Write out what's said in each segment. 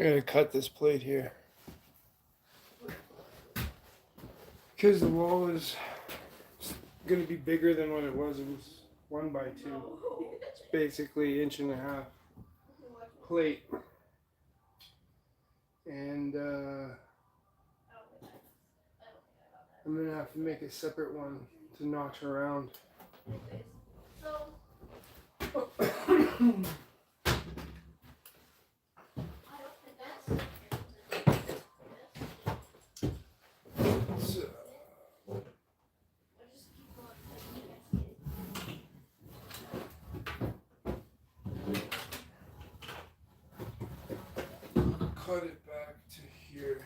I gotta cut this plate here because the wall is gonna be bigger than what it was. It was 1x2. It's basically 1.5 inch plate, and I'm gonna have to make a separate one to notch around. Cut it back to here.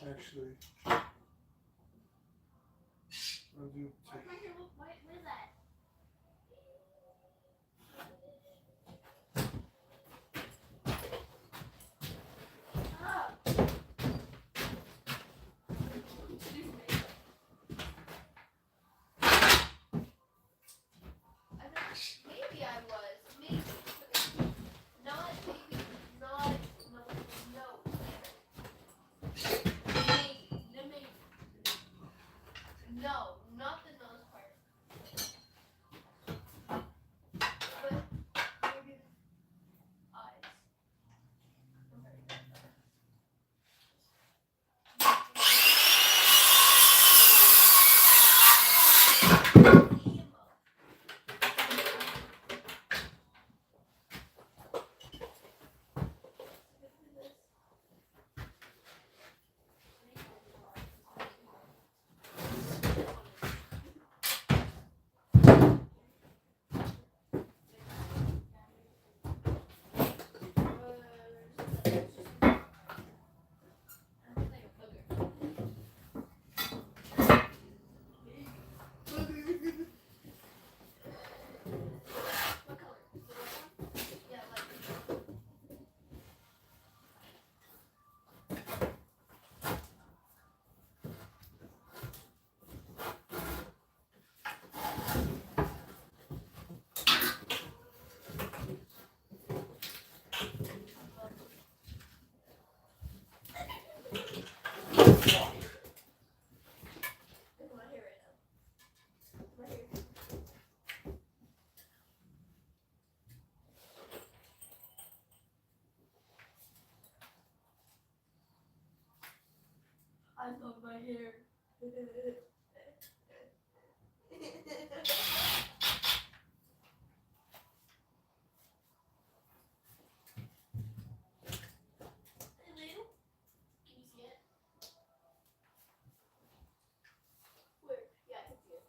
Actually, I'll do two. Maybe I was. Maybe. Not maybe. Not. No. Maybe. No. Not the nose part. But maybe the eyes. I love my hair. Hello? Can you see it? Where? Yeah, I can see it.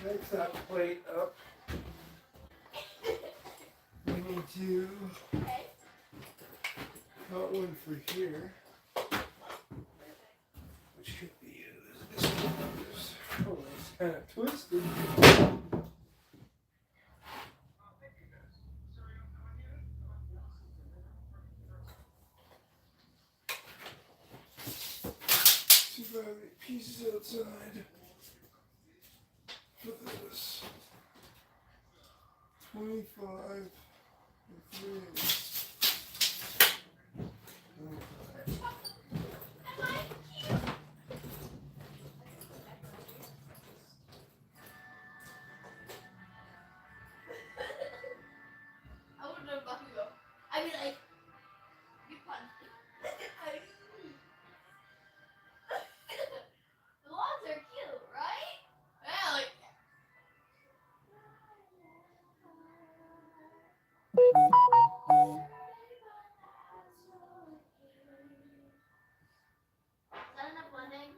Next that plate up, we need to cut one for here, which could be used. This one is, oh, it's kind of twisted. Too bad the pieces outside for this. 25 and 3/8. I wouldn't know about you. I mean, like, you punch. The lawns are cute, right? Yeah, like. Is that enough blending?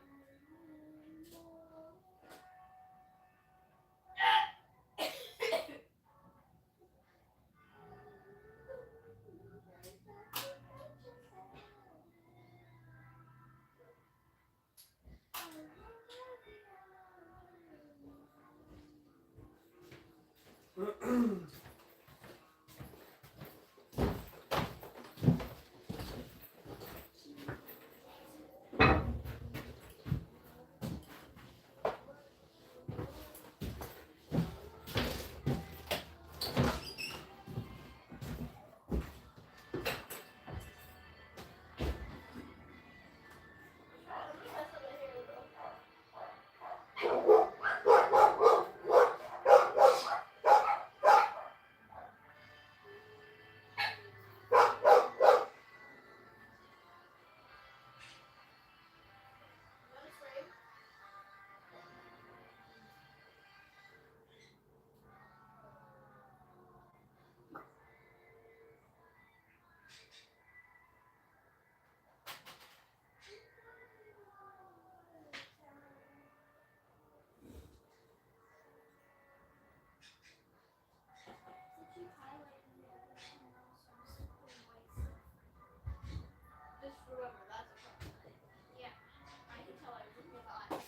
Just remember, that's a problem. Yeah, I can tell I was looking at the eyes.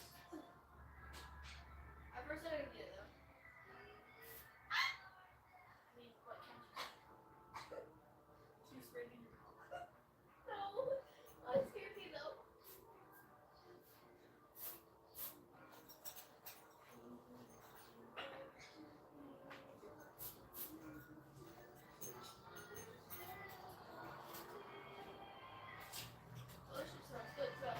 At first I didn't get it though. I mean, what can't you say? Too sprayed in your mouth. No, that scared me though. Delicious, sounds good, so.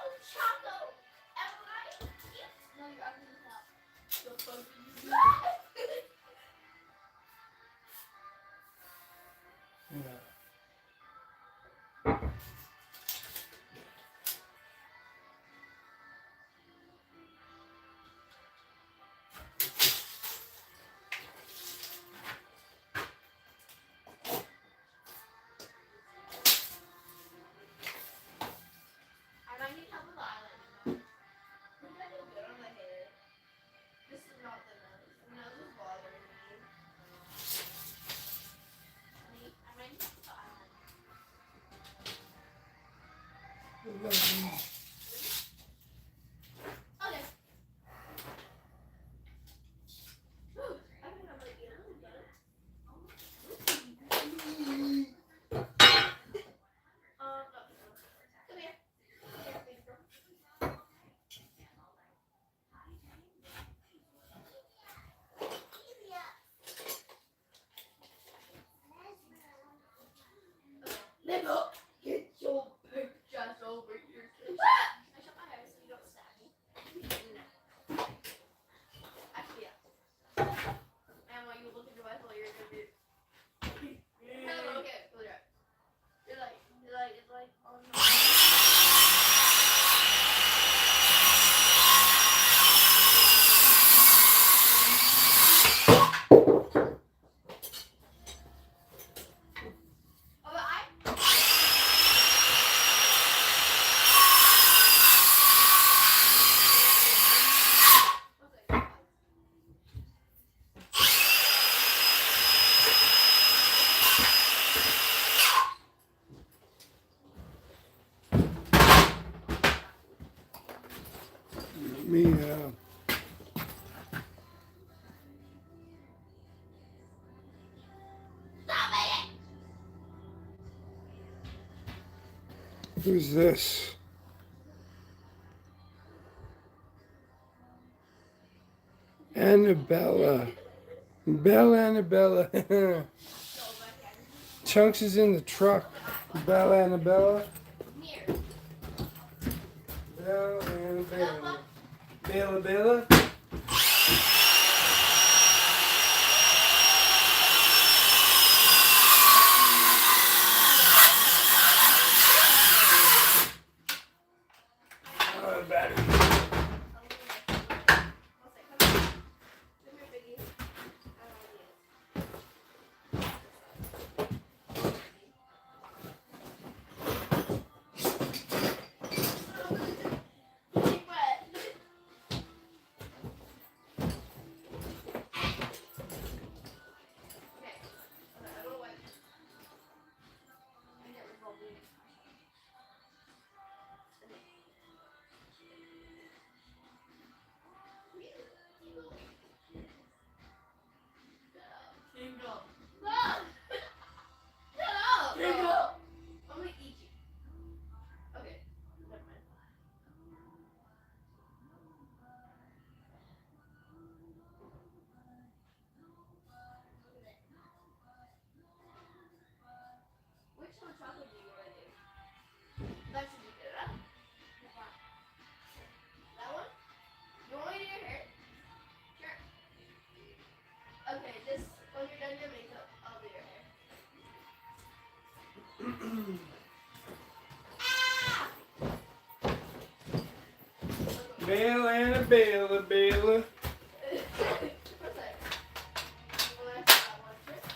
Oh, Choco! Am I cute? No, you're ugly as hell. So fuzzy. Yeah. I might need help with the eyeliner though. Look, I do good on my hair. This is not the nose. The nose is bothering me. I might need help with the eyeliner. Okay. Whew, I think I might be a little better. No. Come here. Here, big girl. Who's this? Annabella. Bella Annabella. Chunks is in the truck. Bella Annabella. Bella Annabella. Bella Bella. Oh, battery. Which one chocolate do you want to do? That should be good, huh? That one? You want me to do your hair? Sure. Okay, just when you're done your makeup, I'll do your hair. Bella Annabella, Bella. What's that? You want to that one first?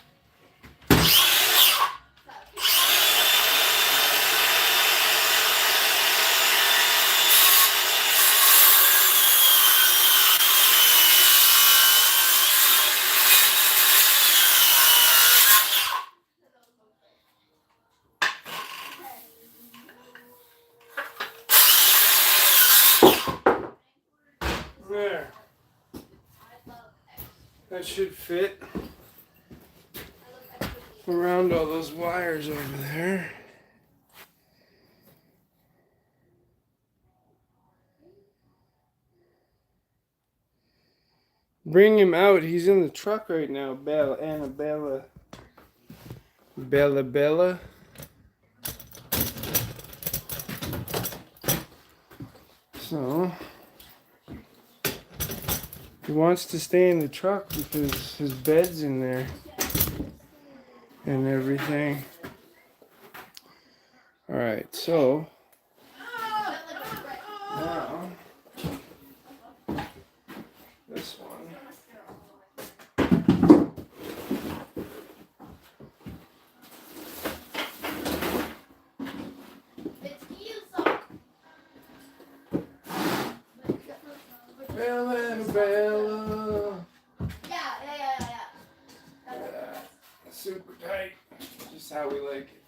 There. That should fit around all those wires over there. Bring him out. He's in the truck right now. Bella Annabella. Bella Bella. So he wants to stay in the truck because his bed's in there and everything. Alright, so now this one. Bella Annabella. Yeah. Super tight. Just how we like it.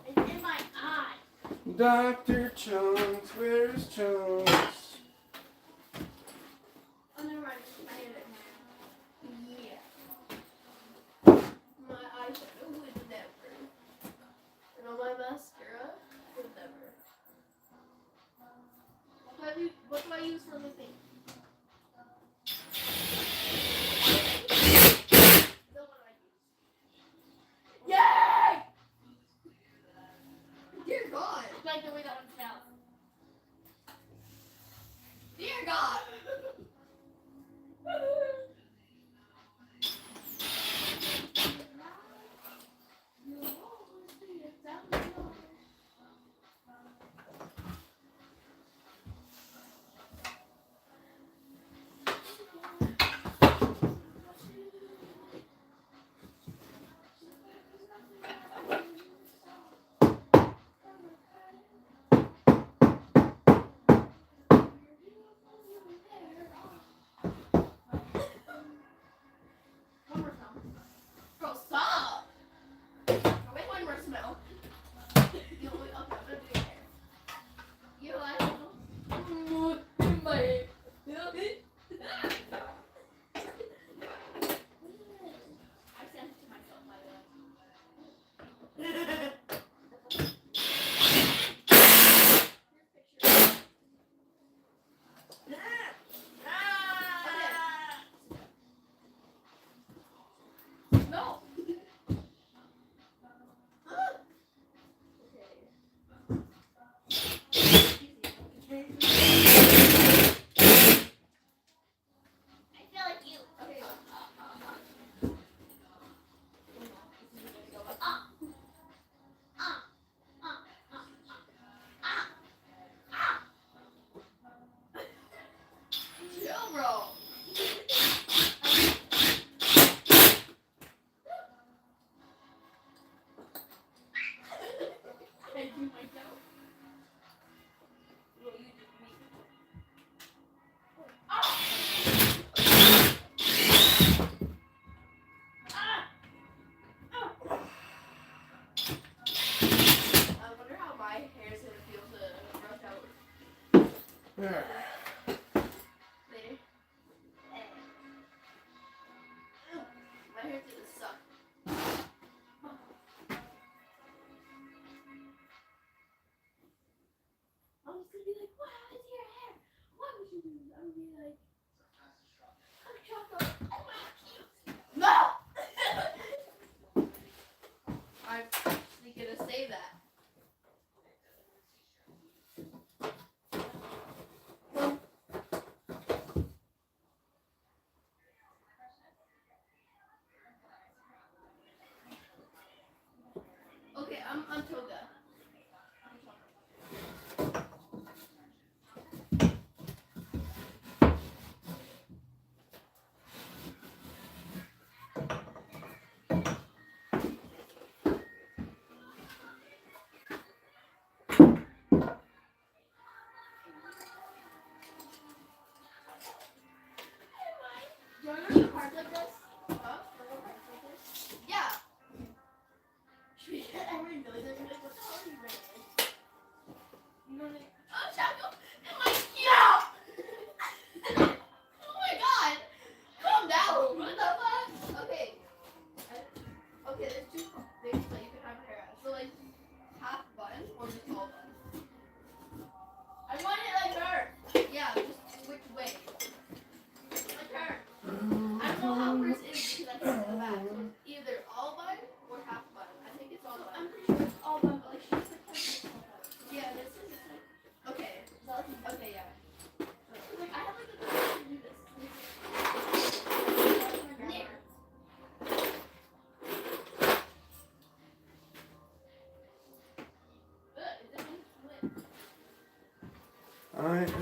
It's in my eye. Dr. Chunks, where's Chunks? Oh, never mind. I hit it. Yeah. My eyeshadow would never. And on my mascara would never. What do I use for lifting? The one I use. Yay! Dear God. It's like the way that one smells.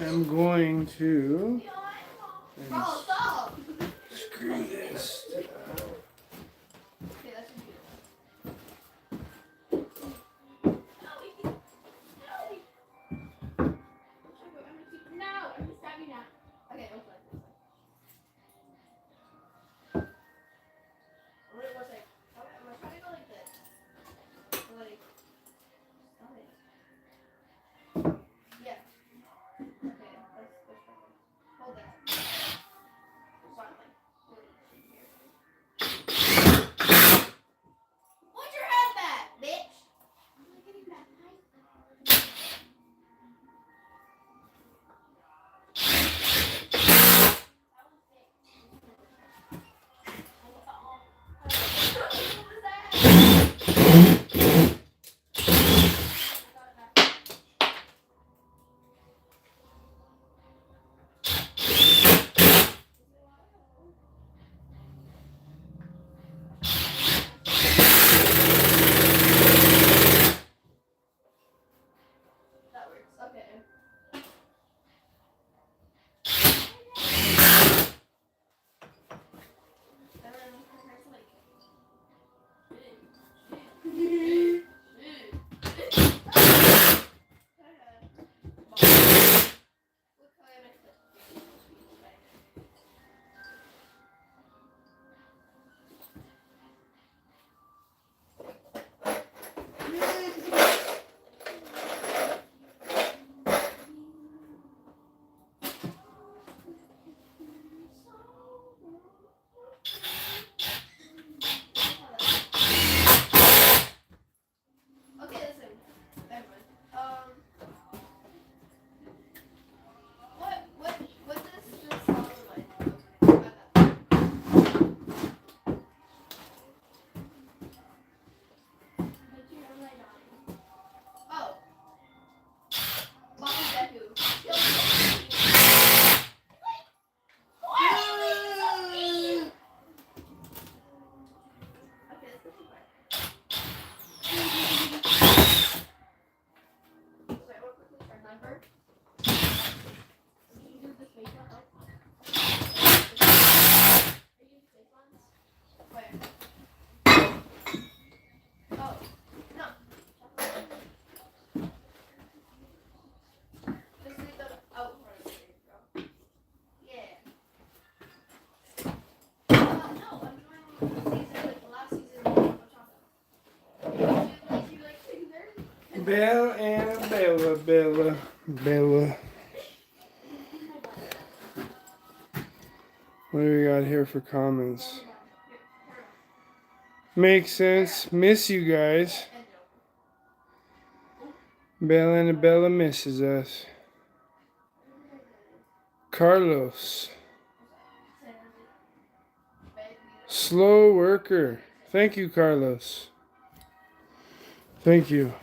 am going to Oh, stop! screw this. Okay, that's no, I'm just stabbing now. Okay, what's that? What was I? Am I trying to go like this? Like, yeah. Okay, that's perfect. Hold that. Put your head back, bitch! I'm not getting that knife. That works. Okay. Okay, listen, everyone. What does this song like? Oh, Bobby Deku. Kill me. Why are you being so mean? Okay, let's go too far. Sorry, what quickly turn number? Can you do the space one? Are you the space ones? Where? Oh, no. Just leave them out front. There you go. Yeah. No, I'm doing season, like the last season of Chaka. Do you like Tinder? Bella Annabella, Bella. What do we got here for comments? Makes sense. Miss you guys. Bella Annabella misses us. Carlos. Slow worker. Thank you, Carlos. Thank you.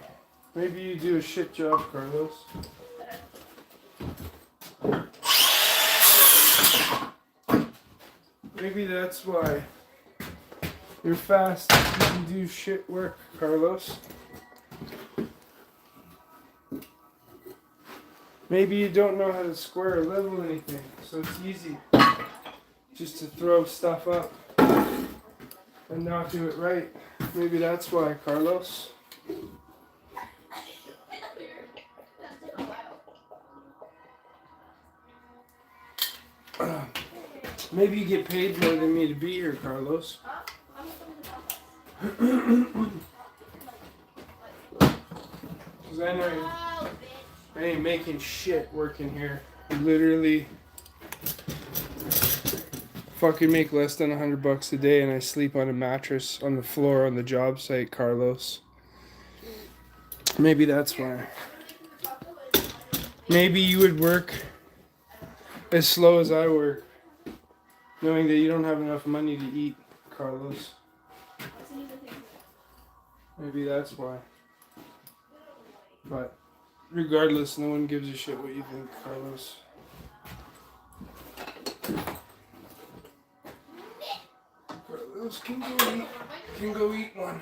Maybe you do a shit job, Carlos. Maybe that's why you're fast. You can do shit work, Carlos. Maybe you don't know how to square or level anything, so it's easy just to throw stuff up and not do it right. Maybe that's why, Carlos. Maybe you get paid more than me to be here, Carlos. Because I know I ain't making shit working here. I literally fucking make less than $100 a day and I sleep on a mattress on the floor on the job site, Carlos. Maybe that's why. Maybe you would work as slow as I work, knowing that you don't have enough money to eat, Carlos. Maybe that's why. But regardless, no one gives a shit what you think, Carlos. Carlos can go eat one.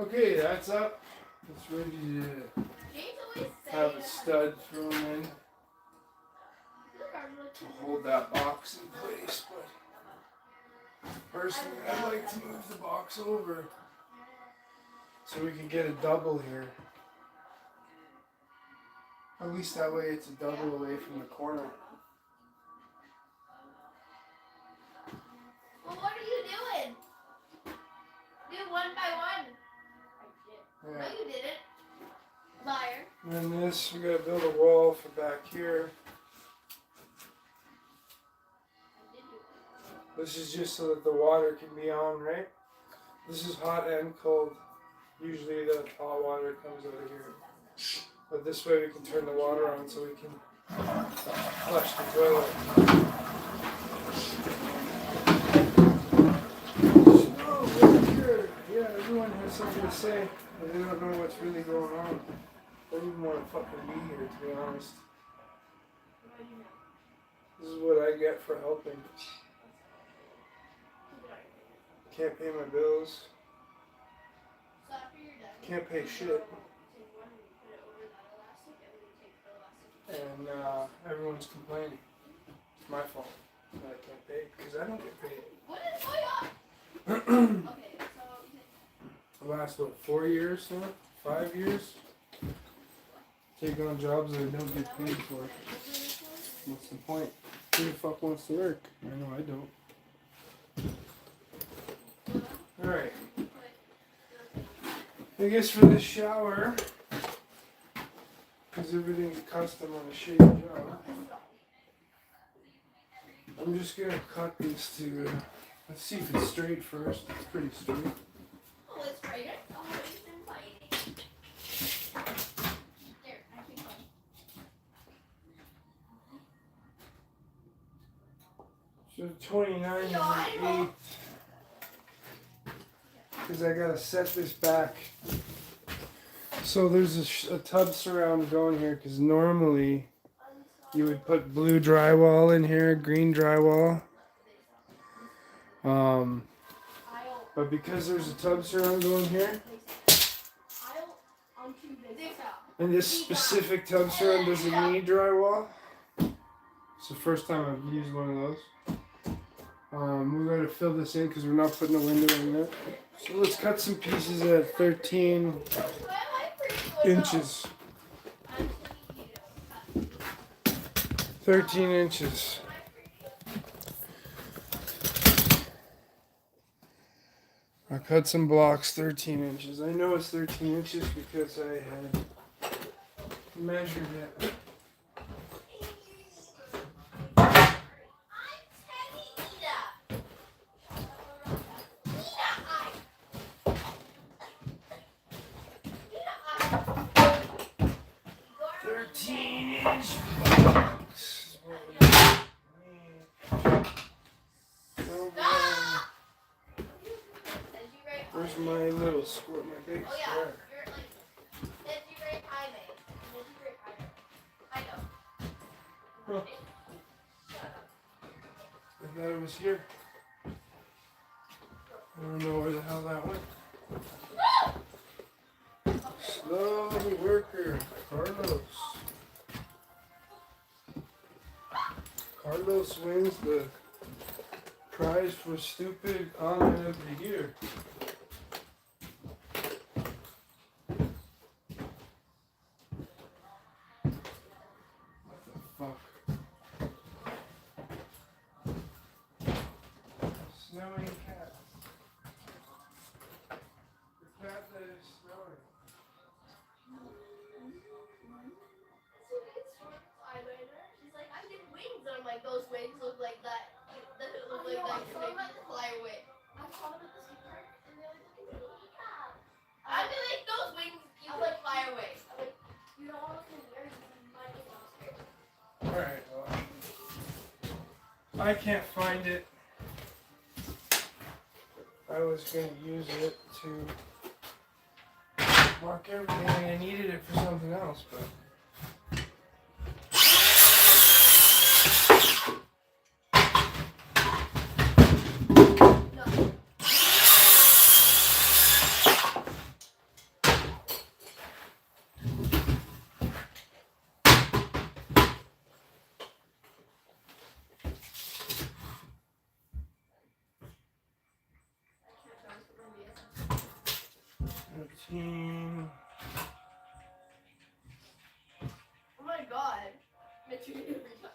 Okay, that's up. It's ready to James always have say a stud thrown in to hold that box in place. But personally, I'd like to move the box over so we can get a double here. At least that way it's a double away from the corner. Well, what are you doing? Do one by one. Yeah. No, you didn't. Liar. And then this, we gotta build a wall for back here. This is just so that the water can be on, right? This is hot and cold. Usually the hot water comes out of here. But this way we can turn the water on so we can flush the toilet. So, we're here. Yeah, everyone has something to say, but they don't know what's really going on. I don't even want to fucking be here, to be honest. This is what I get for helping. Can't pay my bills. Can't pay shit. And everyone's complaining. It's my fault that I can't pay because I don't get paid. What is going on? Okay, so The last, what, 4 years now? 5 years? Take on jobs that I don't get paid for. What's the point? Who the fuck wants to work? I know I don't. Alright. I guess for this shower, because everything's custom on a shady job, I'm just going to cut this to, let's see if it's straight first. It's pretty straight. oh, it's right. Oh, it's inviting. There, I keep going. So 29 and 8. Because I gotta set this back. So there's a tub surround going here because normally you would put blue drywall in here, green drywall. But because there's a tub surround going here, and this specific tub surround doesn't need drywall, it's the first time I've used one of those. We're going to fill this in because we're not putting a window in there. So let's cut some pieces at 13 inches. 13 inches. I cut some blocks 13 inches. I know it's 13 inches because I had measured it. Where's my little square, my big square? You're like, did you rate high, babe? Did you rate high? I know. Huh. I thought it was here. I don't know where the hell that went. Slow worker, Carlos. Carlos wins the prize for stupid comment of the year. What the fuck? Snowing cat. The cat that is snowing. She's like, I did wings. And I'm like, those wings look like that. That look like that can make you fly away. I saw them at the skate park, and they're like, I'd be like, those wings, you could fly away. I'm like, you don't want to wear them. My wings are scared. Alright, well, I can't find it. I was going to use it to mark everything, and I needed it for something else, but... 13. Oh my god. Mystery every time.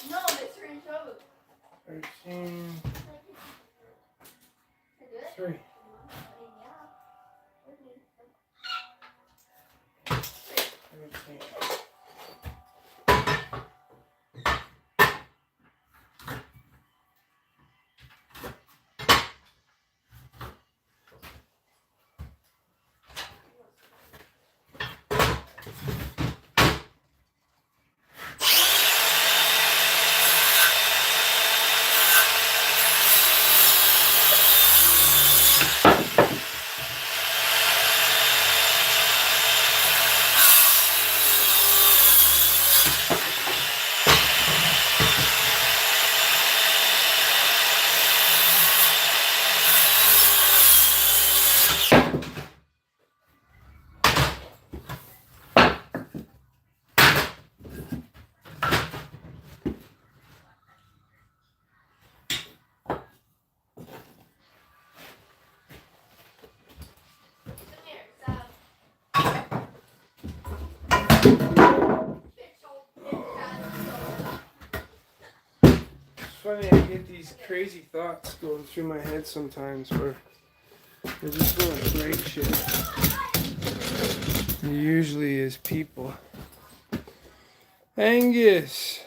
No, mystery shows. 13. I do it? 3. Yeah. 13. It's funny, I get these crazy thoughts going through my head sometimes where I just want to break shit. It usually is people. Angus!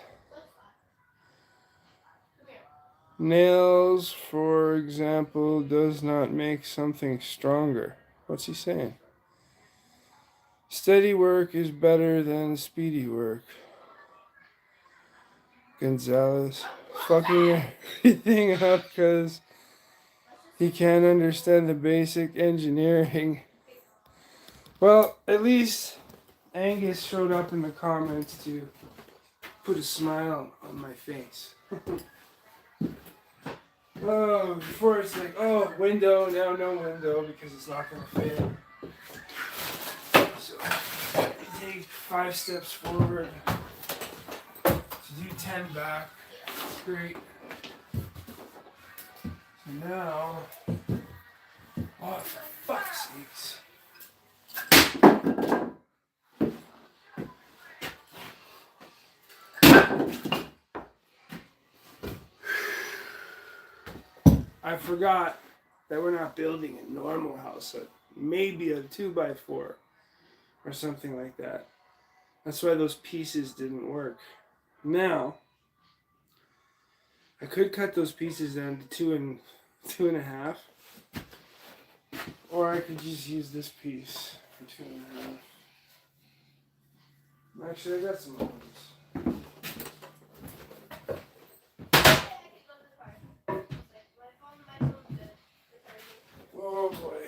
Nails, for example, does not make something stronger. What's he saying? Steady work is better than speedy work. Gonzalez fucking everything up because he can't understand the basic engineering. Well, at least Angus showed up in the comments to put a smile on my face. Oh, before it's like, oh, window, now no window because it's not going to fit. So, you take 5 steps forward to do 10 back. That's great. So now, oh, for fuck's sakes. I forgot that we're not building a normal house, maybe a 2x4 or something like that. That's why those pieces didn't work. Now, I could cut those pieces down to 2.5, or I could just use this piece for 2.5. Actually, I got some others. Oh boy.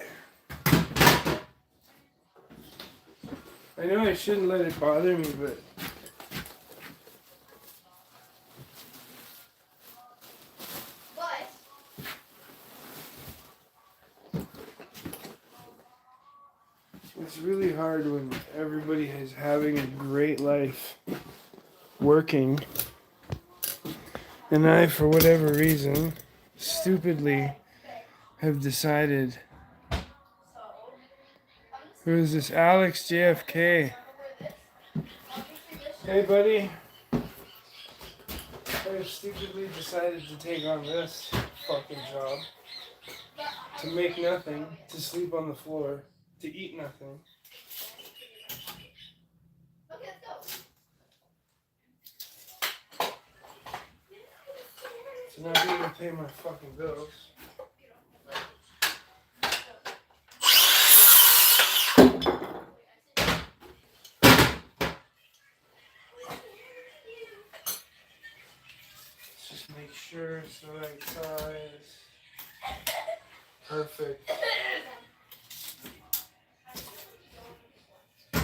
I know I shouldn't let it bother me, but it's really hard when everybody is having a great life working, and I, for whatever reason, stupidly have decided. Who is this? Alex JFK. Hey, buddy. I stupidly decided to take on this fucking job. To make nothing, to sleep on the floor, to eat nothing. To not be able to pay my fucking bills. Just make sure it's the right size. Perfect. I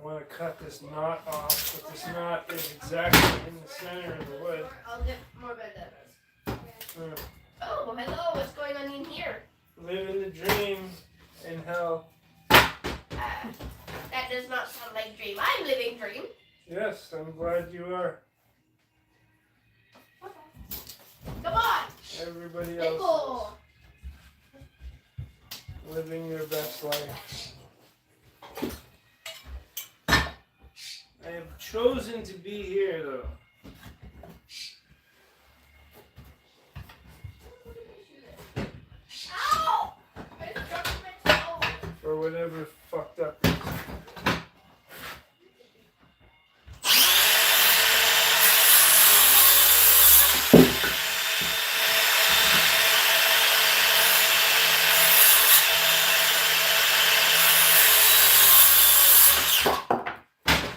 want to cut this knot off, but this knot is exactly in the center of the wood. I'll get more bandanas. Oh, hello, what's going on in here? Living the dream in hell. That does not sound like dream. I'm living dream. Yes, I'm glad you are. Come on! Everybody else. Nickel! living their best life. I have chosen to be here, though. Ow! I just dropped my toe. For whatever fucked up reason.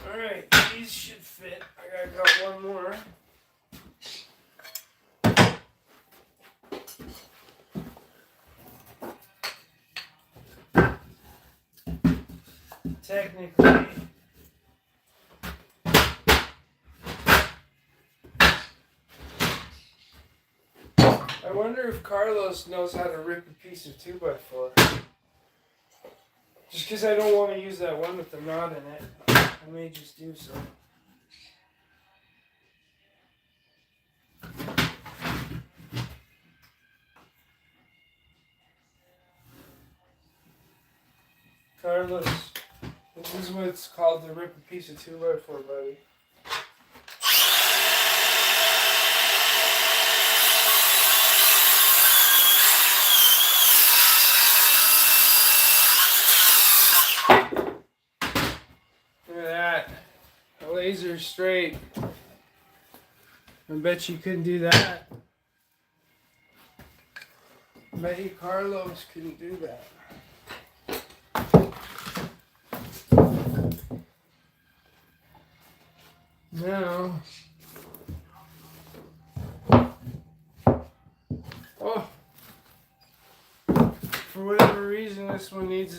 Alright, these should fit. I got one more. Technically, I wonder if Carlos knows how to rip a piece of 2x4. Just because I don't want to use that one with the knot in it, I may just do so. Carlos, this is what it's called to rip a piece of 2x4, buddy. Look at that. A laser straight. I bet you couldn't do that. I bet you Carlos couldn't do that. Now, oh, for whatever reason, this one needs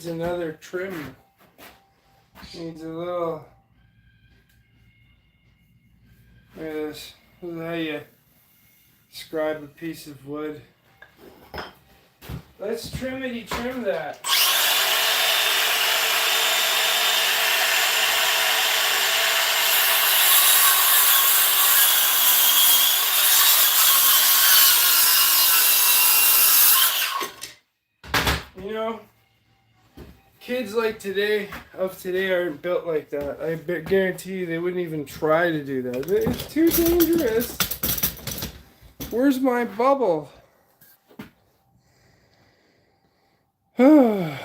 another trim. Needs a little. Look at this. This is how you describe a piece of wood. Let's trim that. You know, kids like today aren't built like that. I guarantee you they wouldn't even try to do that. It's too dangerous. Where's my bubble? So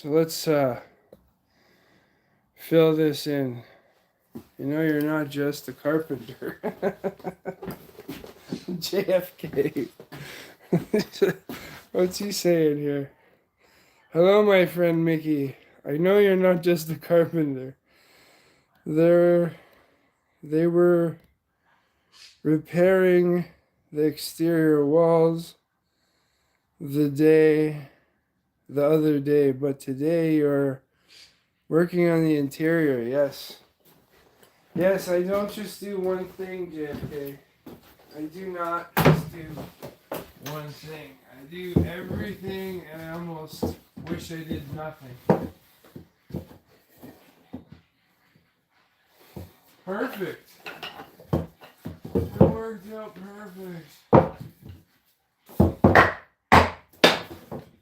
let's fill this in. You know you're not just a carpenter. JFK. What's he saying here? Hello, my friend Mickey. I know you're not just a carpenter. They were repairing the exterior walls the other day, but today you're working on the interior. Yes. Yes, I don't just do one thing, JFK. I do not just do one thing. I do everything, and I almost wish I did nothing. Perfect. It worked out perfect.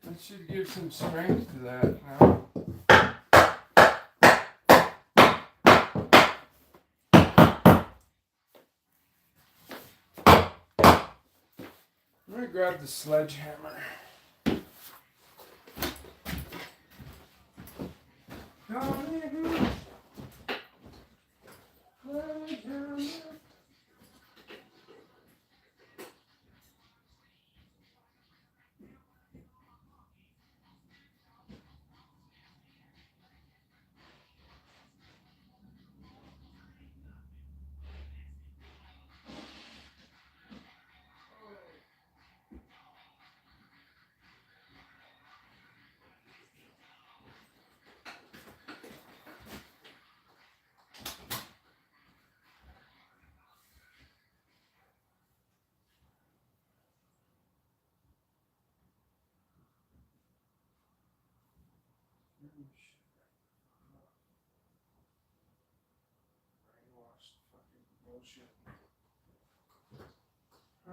I should give some strength to that now. I'm gonna grab the sledgehammer.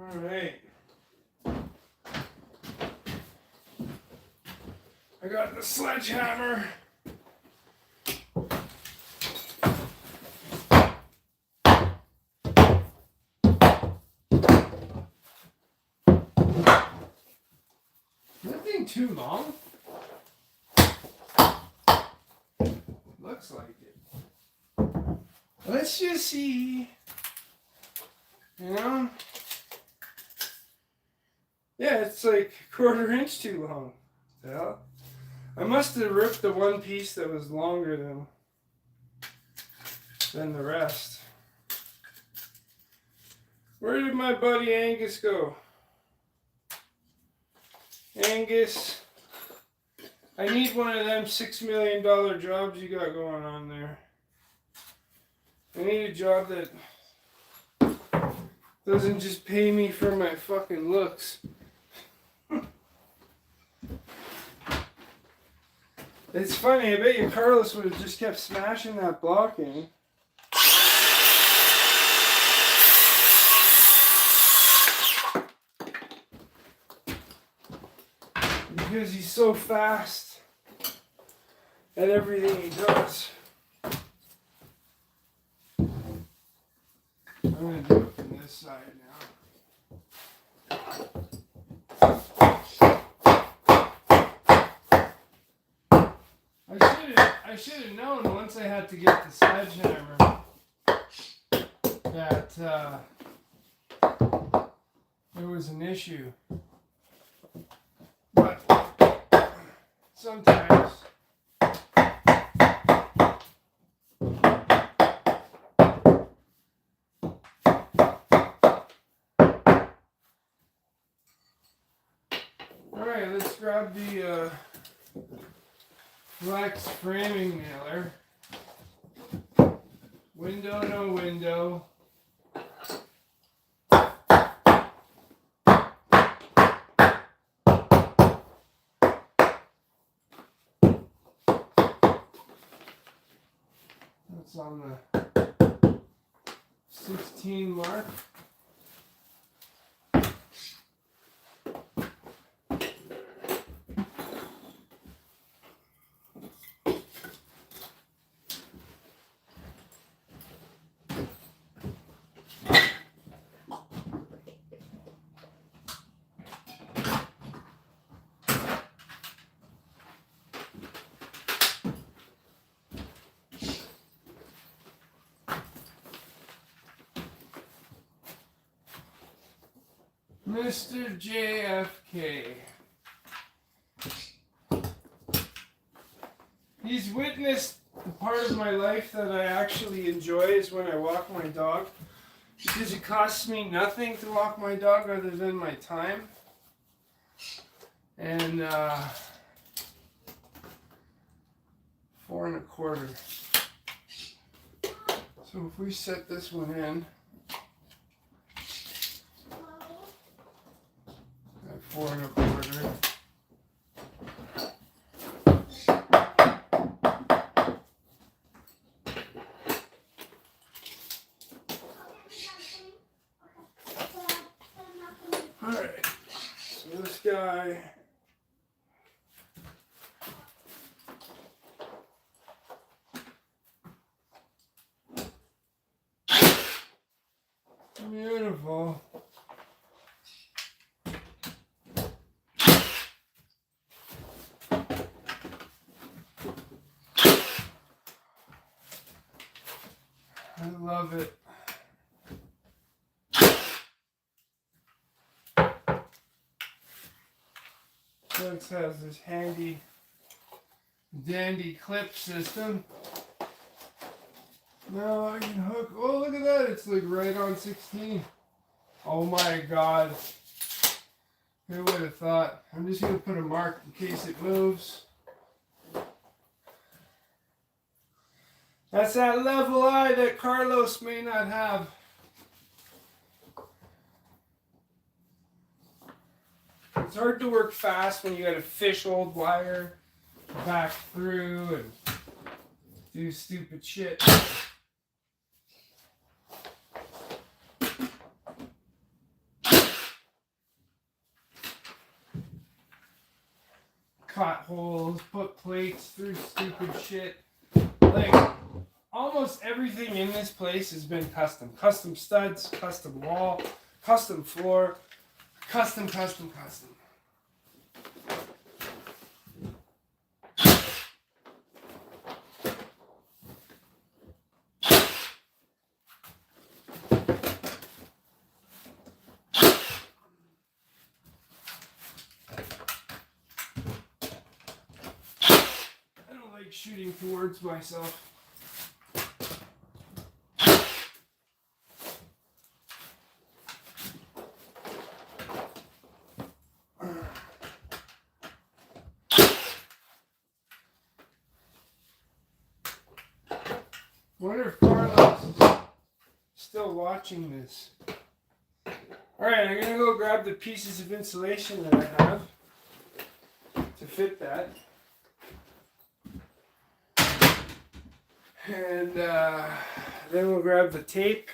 All right. I got the sledgehammer. Nothing too long. Looks like it. Let's just see. You know? Yeah, it's like a quarter inch too long. Yeah. I must have ripped the one piece that was longer than the rest. Where did my buddy Angus go? Angus, I need one of them $6 million jobs you got going on there. I need a job that doesn't just pay me for my fucking looks. It's funny, I bet you Carlos would have just kept smashing that block in. Because he's so fast at everything he does. I'm going to do it from this side now. I should have known once I had to get the sledgehammer that there was an issue. But sometimes alright, let's grab the flex framing nailer. Window, no window. That's on the 16 mark. Mr. JFK. He's witnessed the part of my life that I actually enjoy is when I walk my dog. Because it costs me nothing to walk my dog other than my time. And 4 1/4. So if we set this one in, 4 1/4. Alright, so this guy, beautiful. I love it. Flex has this handy dandy clip system. Now I can hook, oh look at that, it's like right on 16. Oh my god. Who would have thought? I'm just going to put a mark in case it moves. That's that level eye that Carlos may not have. It's hard to work fast when you got to fish old wire back through and do stupid shit. cut holes, put plates through stupid shit. Like, almost everything in this place has been custom. Custom studs, custom wall, custom floor, custom. I don't like shooting towards myself. Wonder if Carlos is still watching this. Alright, I'm gonna go grab the pieces of insulation that I have to fit that. And then we'll grab the tape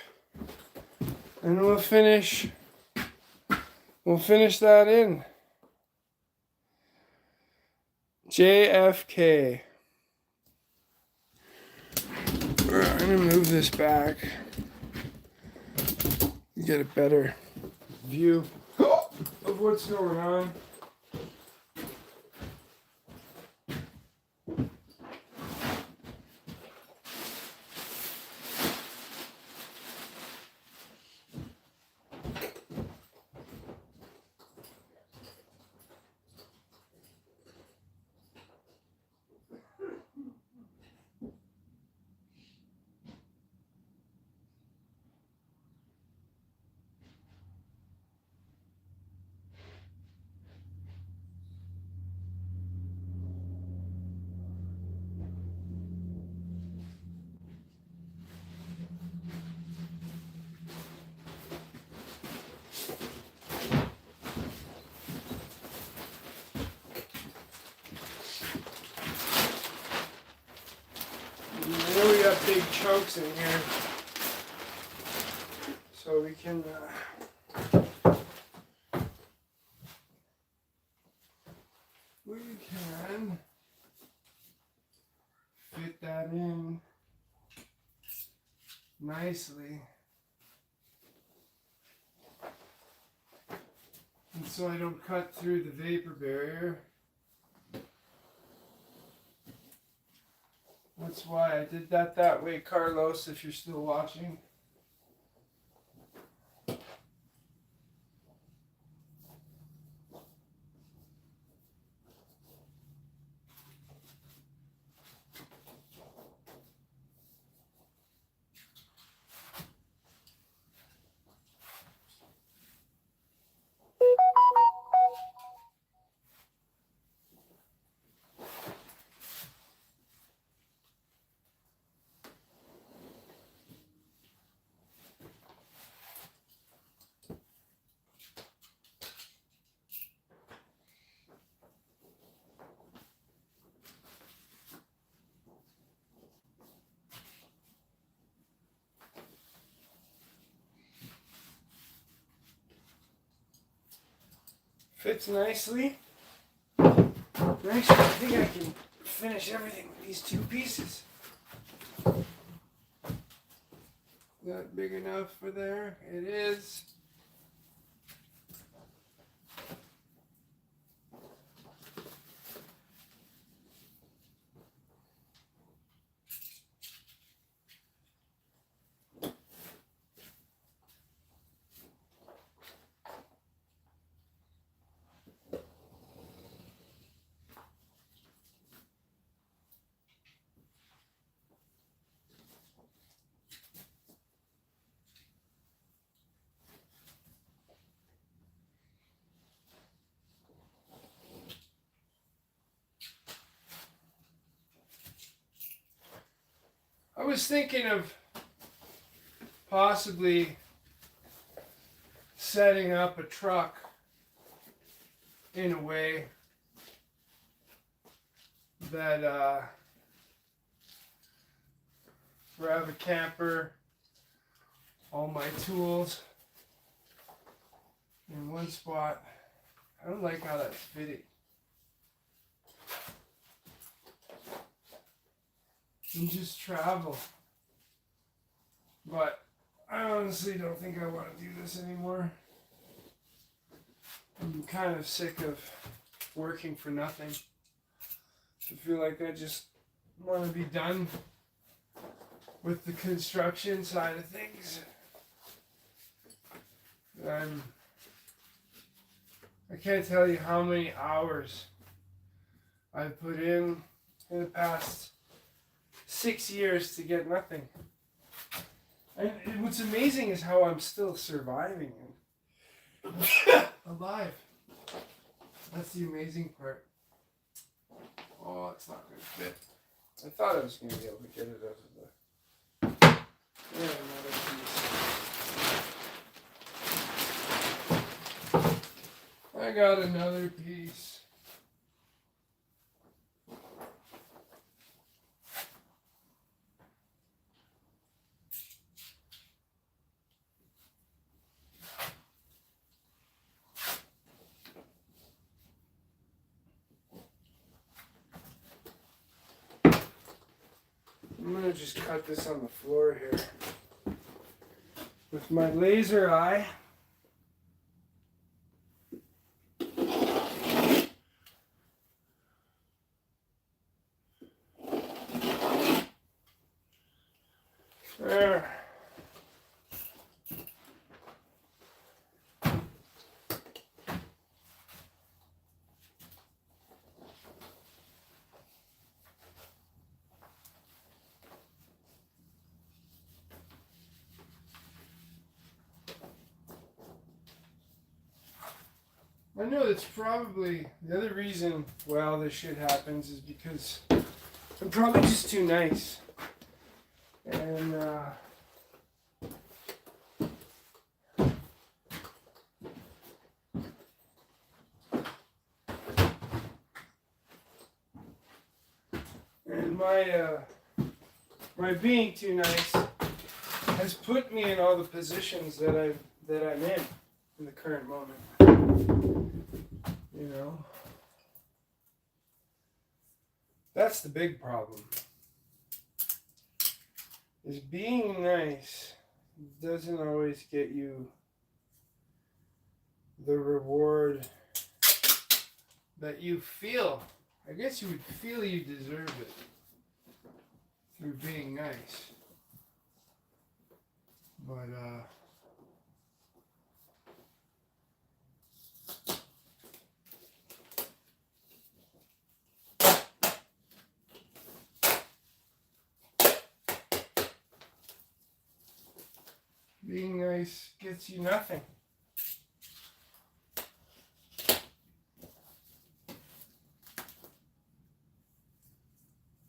and we'll finish that in. JFK. I'm gonna move this back. You get a better view of what's going on. I know we got big chunks in here, so we can fit that in nicely, and so I don't cut through the vapor barrier. That's why I did that way, Carlos, if you're still watching. Fits nicely. Actually, I think I can finish everything with these two pieces. That big enough for there? It is. I was thinking of possibly setting up a truck in a way that where I have a camper, all my tools in one spot. I don't like how that's fitting. and just travel. But I honestly don't think I want to do this anymore. I'm kind of sick of working for nothing. I feel like I just want to be done with the construction side of things. I can't tell you how many hours I've put in the past 6 years to get nothing. And what's amazing is how I'm still surviving and alive. That's the amazing part. Oh, it's not going to fit. I thought I was going to be able to get it out of the... Yeah, another piece. I got another piece. I'm going to just cut this on the floor here with my laser eye. There. I know that's probably the other reason why all this shit happens is because I'm probably just too nice. And my being too nice has put me in all the positions that I'm in the current moment. You know, that's the big problem. Is being nice doesn't always get you the reward that you feel. I guess you would feel you deserve it through being nice. But being nice gets you nothing.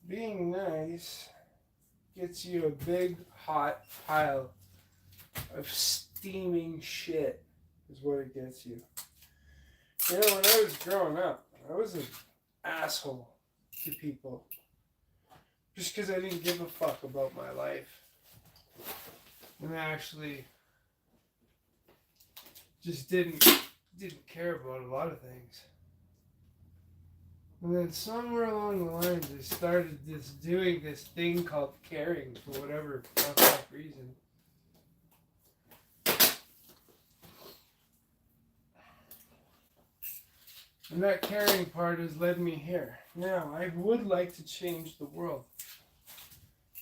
Being nice gets you a big hot pile of steaming shit is what it gets you. You know, when I was growing up, I was an asshole to people just because I didn't give a fuck about my life. And I actually just didn't care about a lot of things. And then somewhere along the lines, I started doing this thing called caring for whatever fucked reason. And that caring part has led me here. Now, I would like to change the world.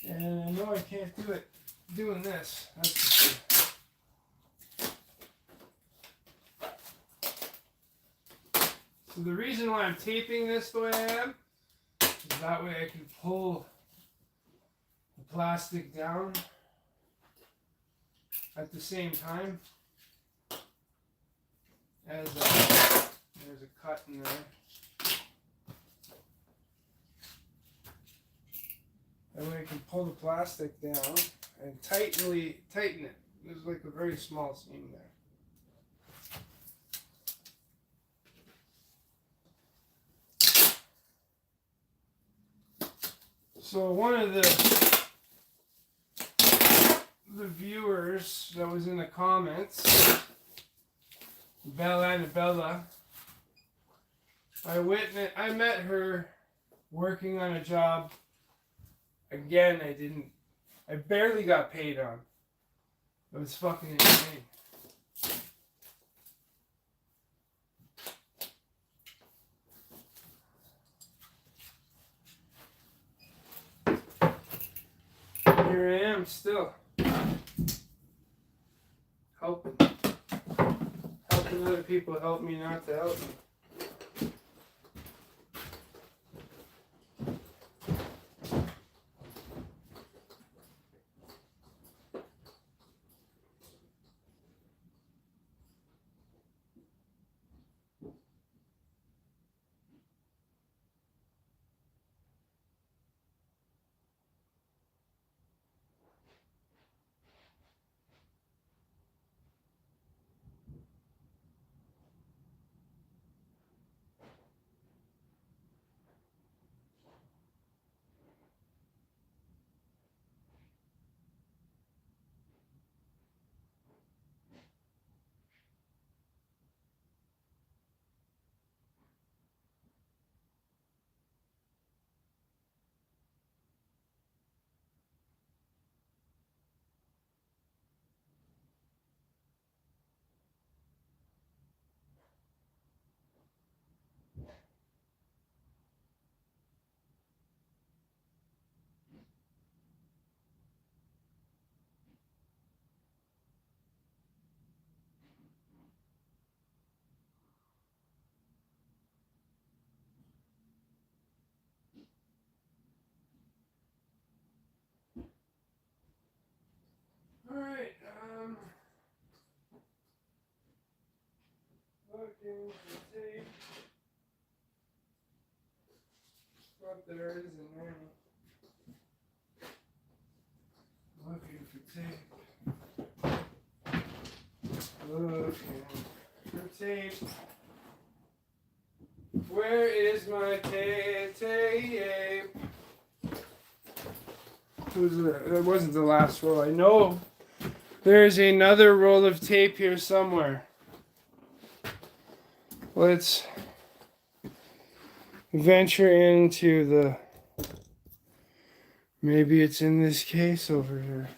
And I know I can't do it doing this. That's for sure. So the reason why I'm taping this the way I am is that way I can pull the plastic down at the same time as there's a cut in there. And then I can pull the plastic down and tighten it. There's like a very small seam there. So one of the viewers that was in the comments, Bella, I met her working on a job again, I barely got paid on. It was fucking insane. Here I am still. Helping other people help me not to help me. Alright, looking for tape. What there isn't any. Looking for tape. Looking for tape. Where is my tape? That wasn't the last roll. I know there's another roll of tape here somewhere. Let's venture into the... Maybe it's in this case over here.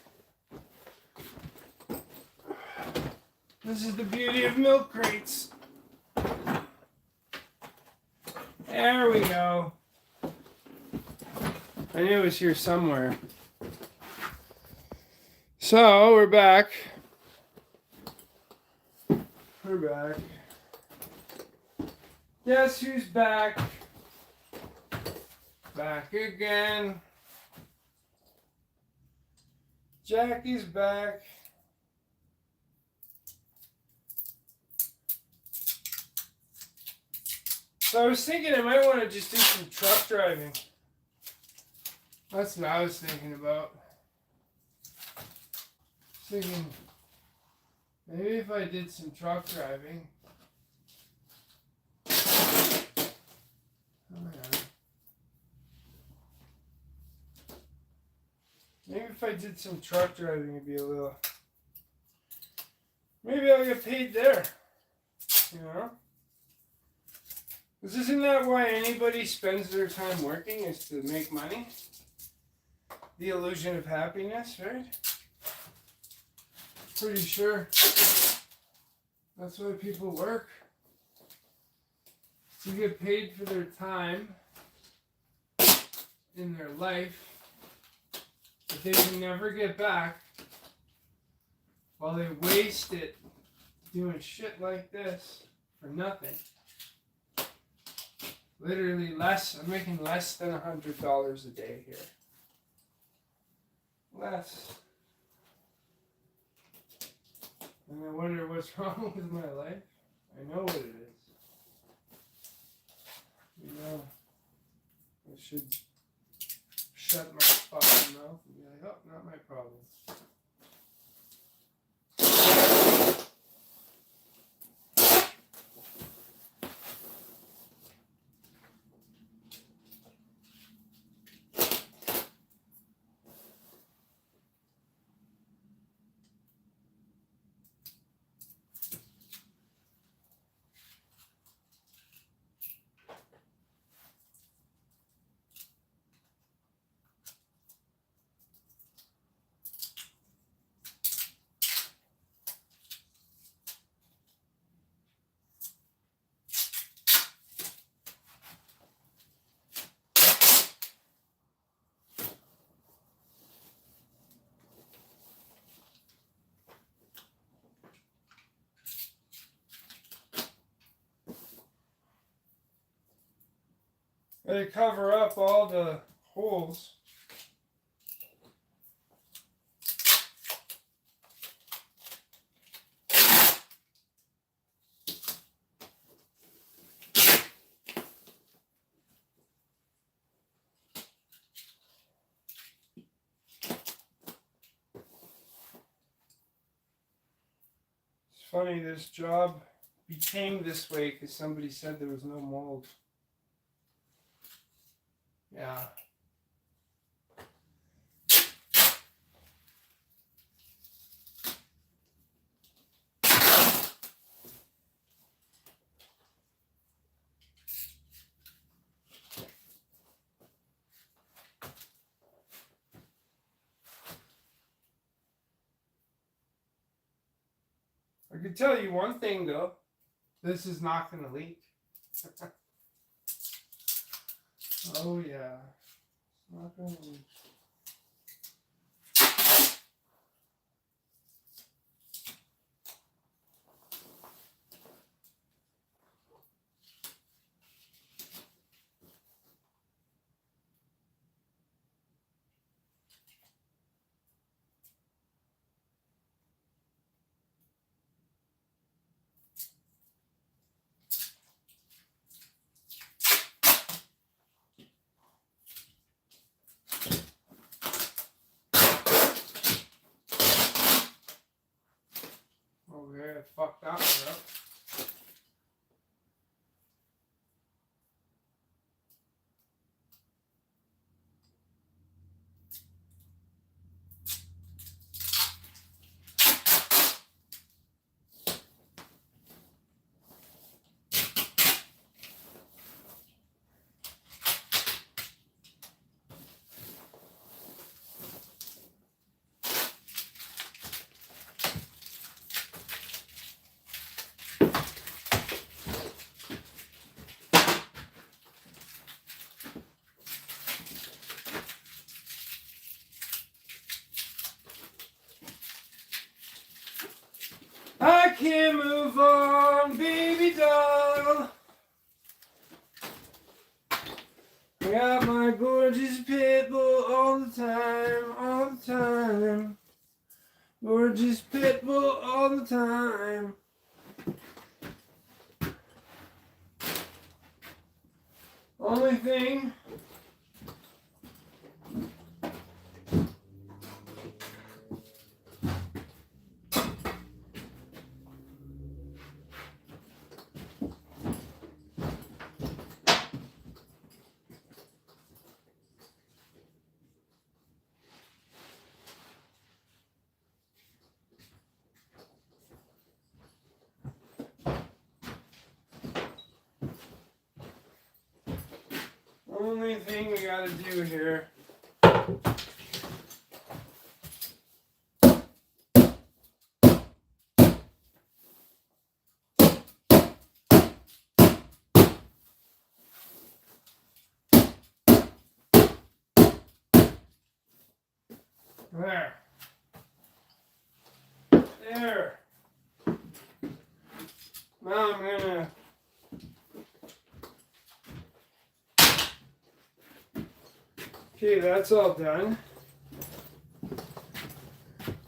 This is the beauty of milk crates. There we go. I knew it was here somewhere. So, we're back. We're back. Guess who's back? Back again. Jackie's back. So I was thinking I might want to just do some truck driving. That's what I was thinking about. Thinking maybe if I did some truck driving. Oh, yeah. Maybe if I did some truck driving, it'd be a little. Maybe I'll get paid there. You know? Because isn't that why anybody spends their time working, is to make money? The illusion of happiness, right? Pretty sure that's why people work. To get paid for their time in their life that they can never get back, while they waste it doing shit like this for nothing. Literally I'm making less than $100 a day here. Less. And I wonder what's wrong with my life. I know what it is. You know, I should shut my fucking mouth and be like, oh, not my problem. They cover up all the holes. It's funny, this job became this way because somebody said there was no mold. Yeah. I can tell you one thing though, this is not going to leak. Oh yeah, it's not going to leak. Okay, I fucked that one up. I can't move on, baby doll. I got my gorgeous pit bull all the time, all the time. Gorgeous pit bull all the time. Only thing. Only thing we gotta do here. There. There. Now I'm gonna okay, that's all done.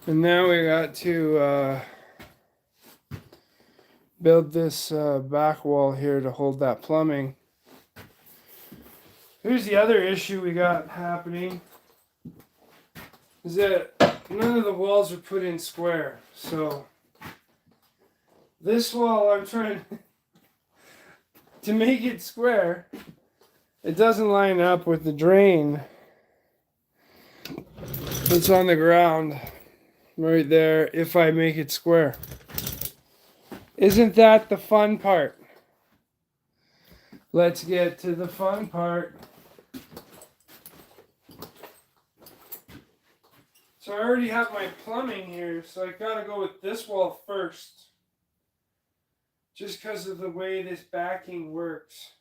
And now we got to build this back wall here to hold that plumbing. Here's the other issue we got happening. Is that none of the walls are put in square. So this wall I'm trying to make it square. It doesn't line up with the drain that's on the ground right there if I make it square. Isn't that the fun part? Let's get to the fun part. So I already have my plumbing here, so I gotta go with this wall first. Just because of the way this backing works.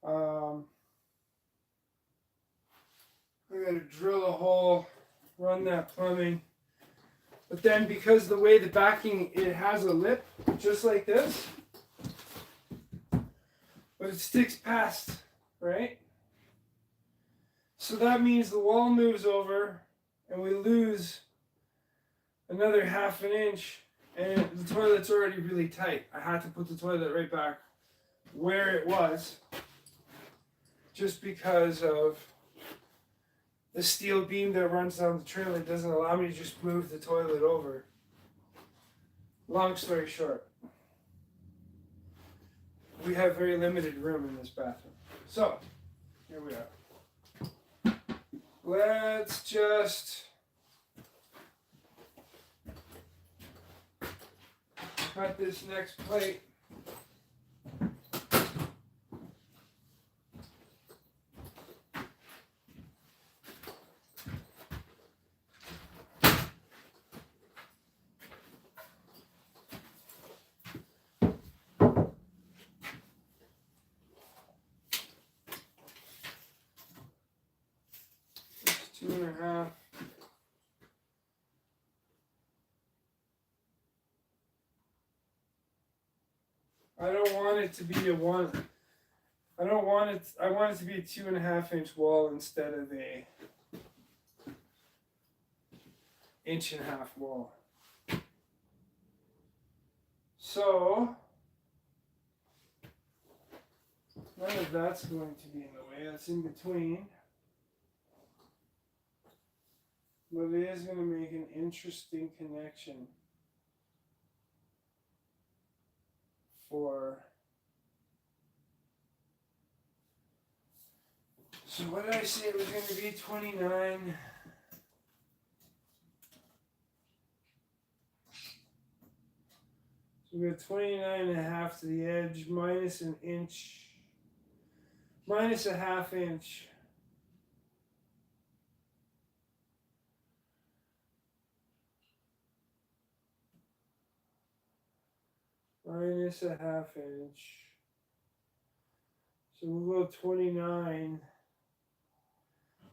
I gotta drill a hole, run that plumbing. But then because the way the backing, it has a lip, just like this. but it sticks past, right? So that means the wall moves over and we lose another half an inch, and the toilet's already really tight. I had to put the toilet right back where it was just because of the steel beam that runs down the trailer. It doesn't allow me to just move the toilet over. Long story short, we have very limited room in this bathroom. So, here we are. Let's just cut this next plate. It's 2.5. I don't want it to be a 1. I don't want it. I want it to be a 2.5-inch wall instead of a 1.5-inch wall. So none of that's going to be in the way. That's in between. But it is going to make an interesting connection for. So what did I say it was going to be? 29. So we got 29.5 to the edge, minus an inch, minus a half inch. Minus a half inch. So we'll go 29.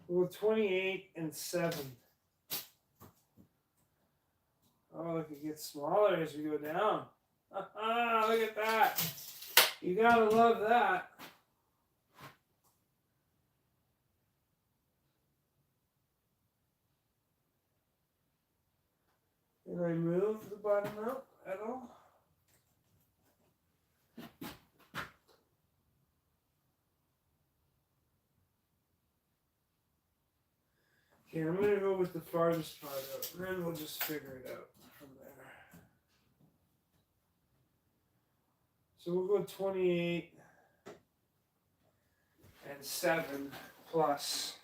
We'll go 28 and 7. Oh, look, it gets smaller as we go down. Look at that. You gotta love that. Did I move the bottom out at all? Okay, I'm going to go with the farthest part out, and then we'll just figure it out from there. So we'll go 28 and 7 plus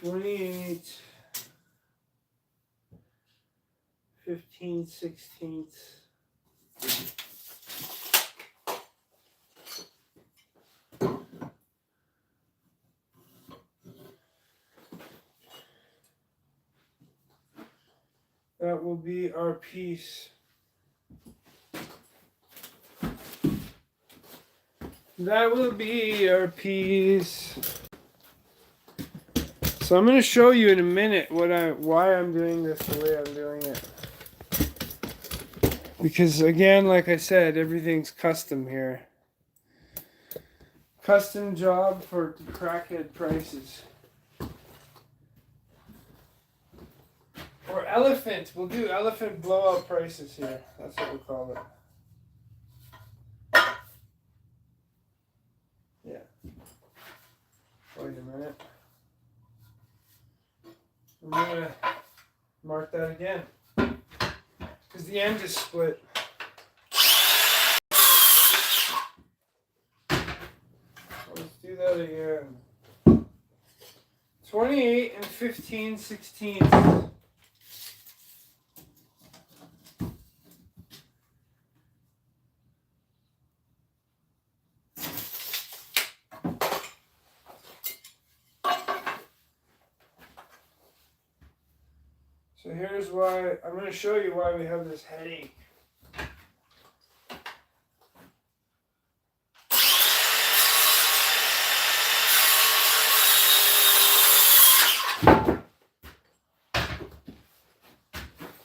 28, 15 sixteenths. That will be our piece. That will be our piece. So I'm going to show you in a minute why I'm doing this the way I'm doing it. Because again, like I said, everything's custom here. Custom job for crackhead prices. Or elephant. We'll do elephant blowout prices here. That's what we'll call it. Yeah. Wait a minute. I'm going to mark that again. Because the end is split. Let's do that again. 28 and 15 sixteenths. So here's why, I'm going to show you why we have this headache.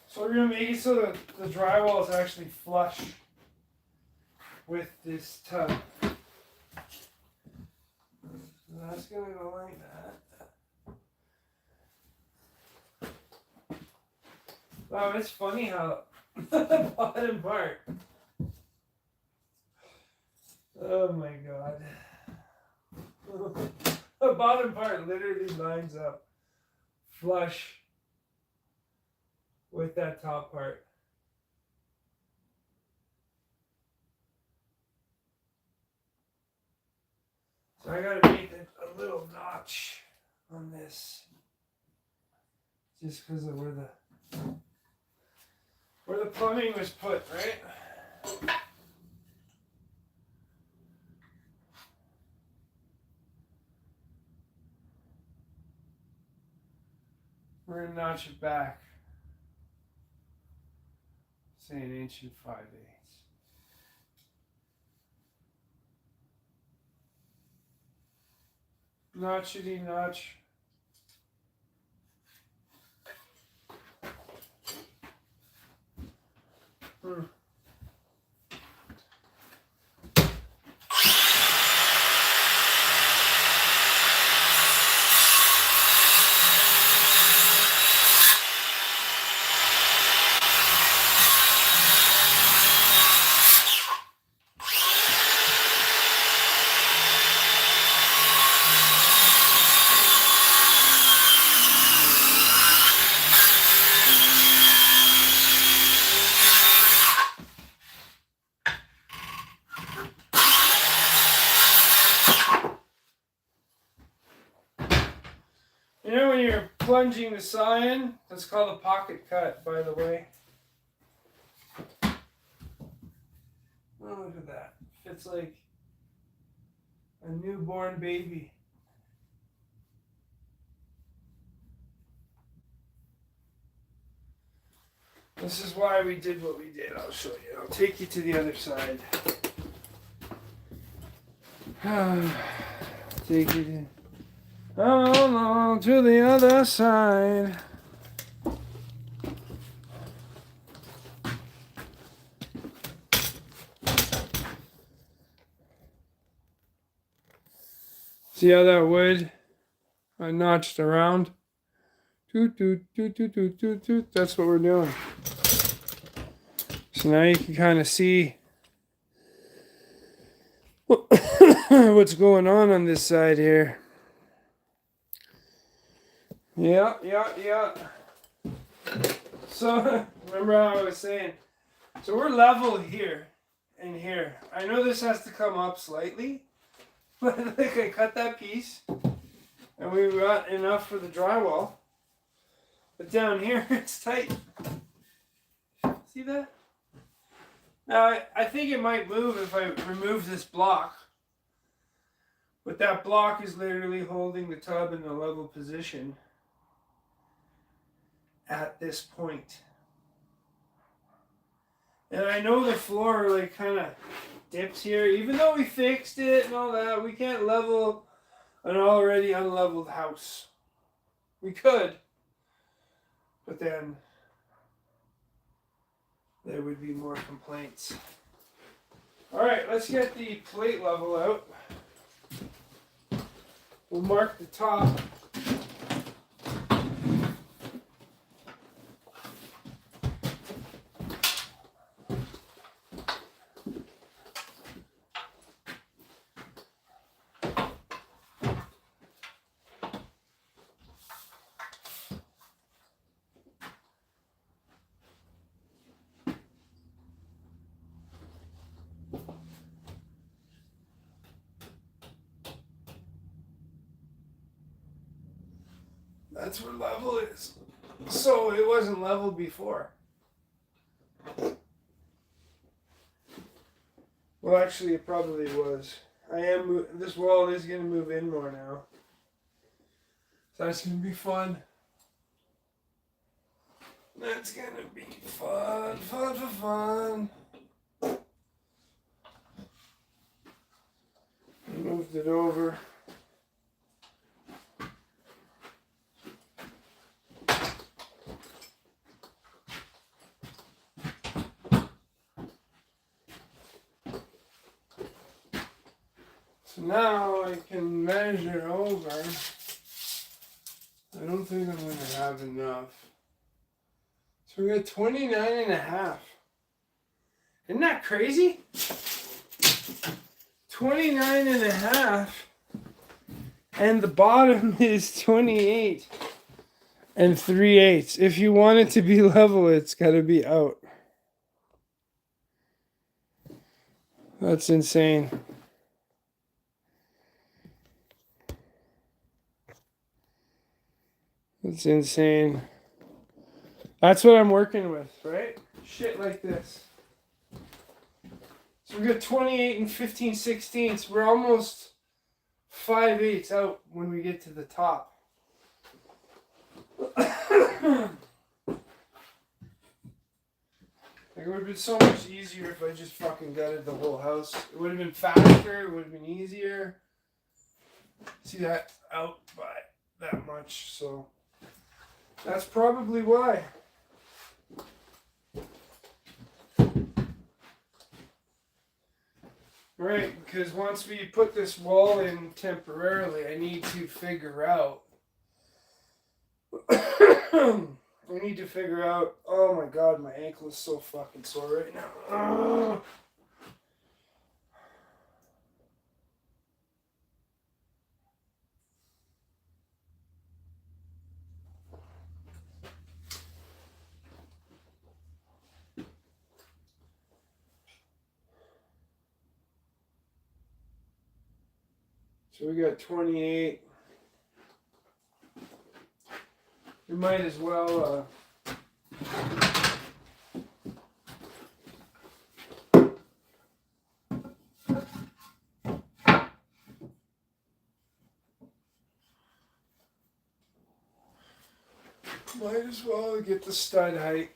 So we're going to make it so that the drywall is actually flush with this tub. So that's gonna go like that. Wow, it's funny how the bottom part. Oh my god. The bottom part literally lines up flush with that top part. So I gotta make a little notch on this, just because of where the plumbing was put, right? We're gonna notch it back, say 1 5/8 inches. Notchity notch. You know when you're plunging the saw in? That's called a pocket cut, by the way. Oh, look at that. Fits like a newborn baby. This is why we did what we did. I'll show you. I'll take you to the other side. Take you to the other side. See how that wood I notched around? Toot, toot, toot, toot, toot, toot, toot. That's what we're doing. So now you can kind of see what's going on this side here. Yeah. So, remember how I was saying? So we're level here and here. I know this has to come up slightly, but like I cut that piece and we got enough for the drywall. But down here, it's tight. See that? Now, I think it might move if I remove this block. But that block is literally holding the tub in a level position at this point. And I know the floor like kind of dips here. Even though we fixed it and all that, we can't level an already unleveled house. We could. But then there would be more complaints. Alright, let's get the plate level out. We'll mark the top. That's where level is. So it wasn't level before. Well, actually, it probably was. This wall is going to move in more now. So that's going to be fun. That's going to be fun. Moved it over. So now I can measure over. I don't think I'm going to have enough. So we got 29.5. Isn't that crazy? 29.5. And the bottom is 28 3/8. If you want it to be level, it's got to be out. That's insane. That's insane. That's what I'm working with, right? Shit like this. So we got 28 and 15/16. We're almost 5/8 out when we get to the top. Like, it would have been so much easier if I just fucking gutted the whole house. It would have been faster, it would have been easier. See that out by that much, so that's probably why. Right, because once we put this wall in temporarily, I need to figure out oh my god, my ankle is so fucking sore right now. So we got 28. We might as well get the stud height.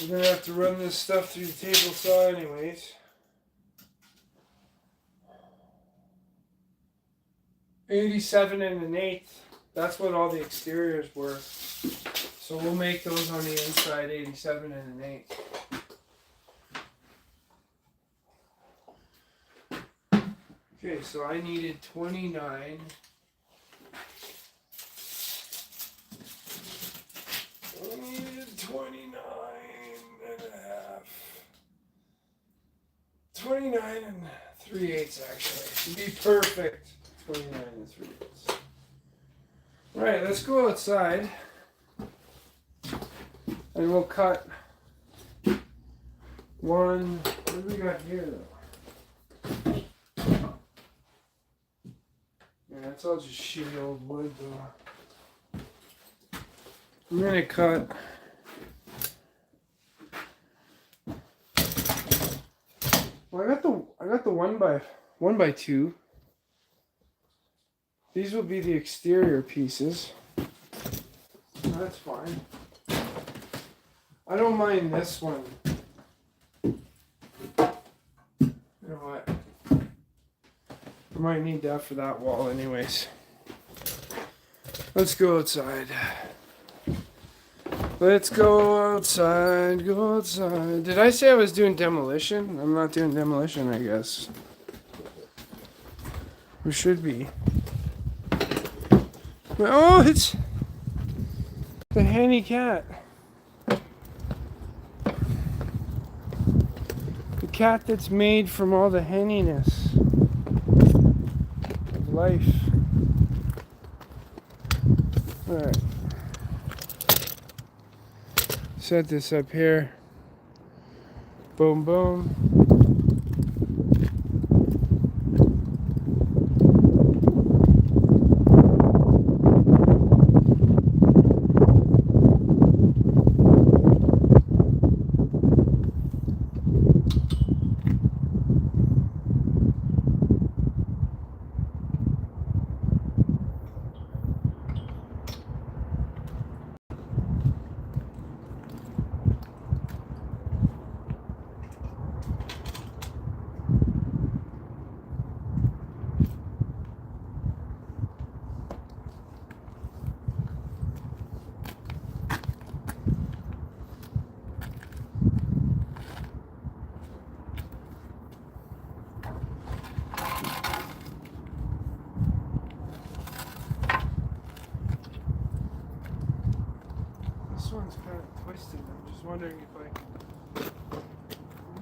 We're gonna have to run this stuff through the table saw anyways. 87 1/8. That's what all the exteriors were. So we'll make those on the inside 87 1/8. Okay, so I needed 29. I needed 29.5. 29 3/8 actually. It'd be perfect. 29 3/8. Alright, let's go outside. And we'll cut one. What do we got here though? Yeah, it's all just shitty old wood though. I'm gonna cut well, I got the 1x2. These will be the exterior pieces. That's fine. I don't mind this one. You know what? I might need that for that wall anyways. Let's go outside. Let's go outside, go outside. Did I say I was doing demolition? I'm not doing demolition, I guess. We should be. Oh, it's the Henny cat. The cat that's made from all the henniness of life. Alright. Set this up here. Boom, boom. twisted. I'm just wondering if I can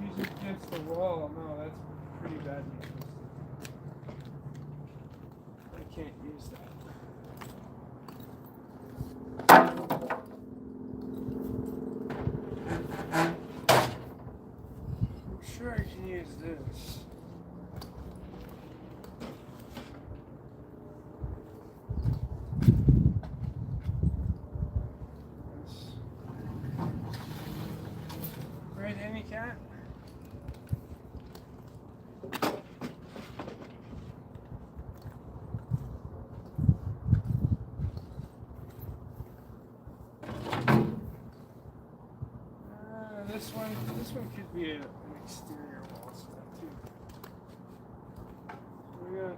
use it against the wall. No, that's pretty badly twisted. I can't use that. I'm sure I can use this. Right, Amy Cat? This one could be an exterior wall set too. So we got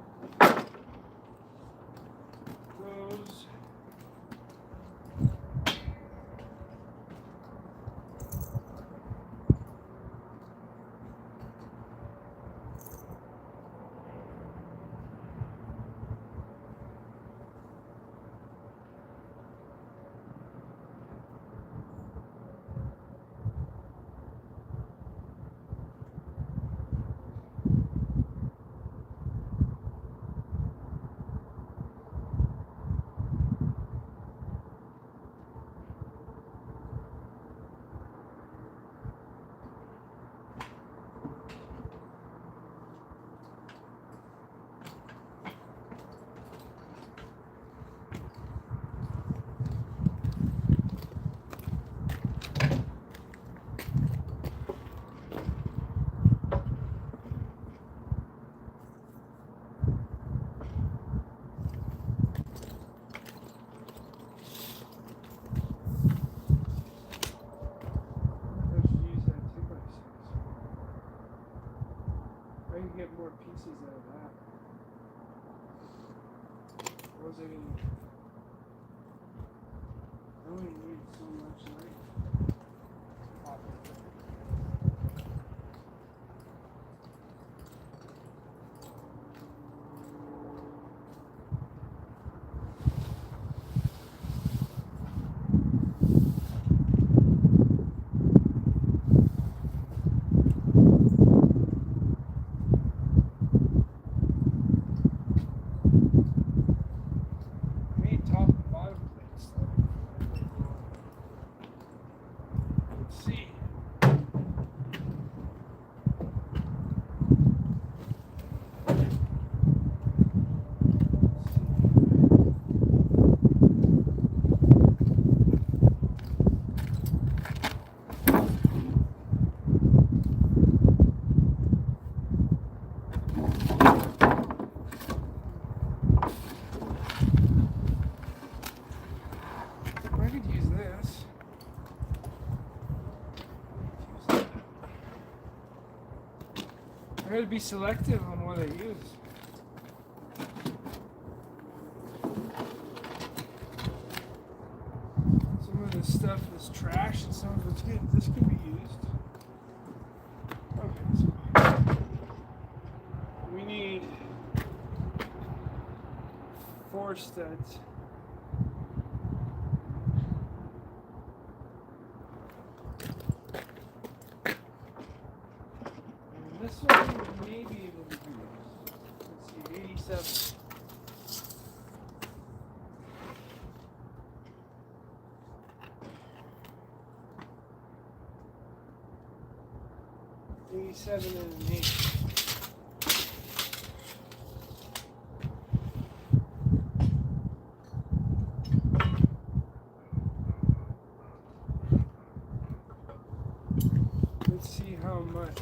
those. I can get more pieces out of that. Was I only need so much light? Pop it. I could use this. I gotta be selective on what I use. Some of this stuff is trash and some of it's good. This can be used. Okay, so we need 4 studs. This one we may be able to do. Let's see, 87. And an 8. Let's see how much.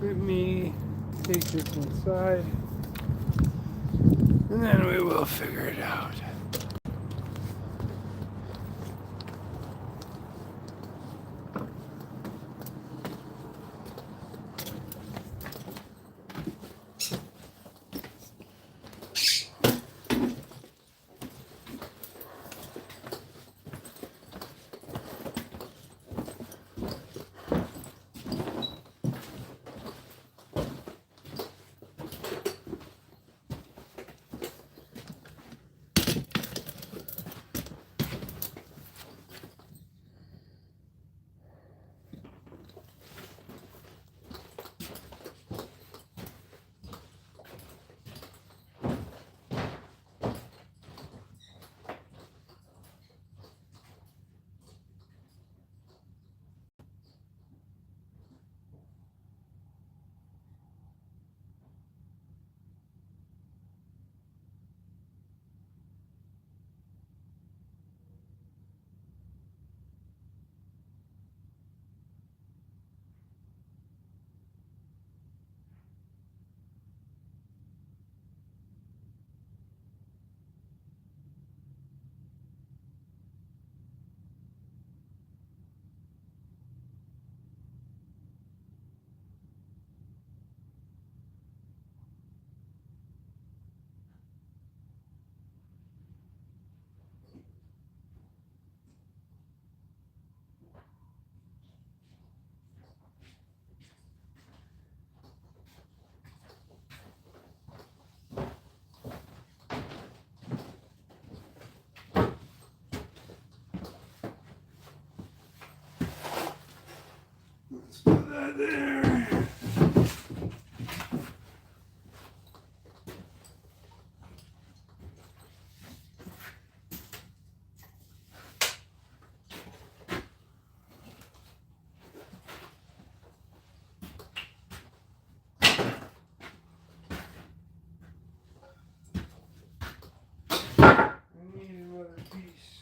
let me take this inside, and then we will figure it out. Let's put that there. I need another piece.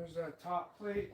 There's that top plate.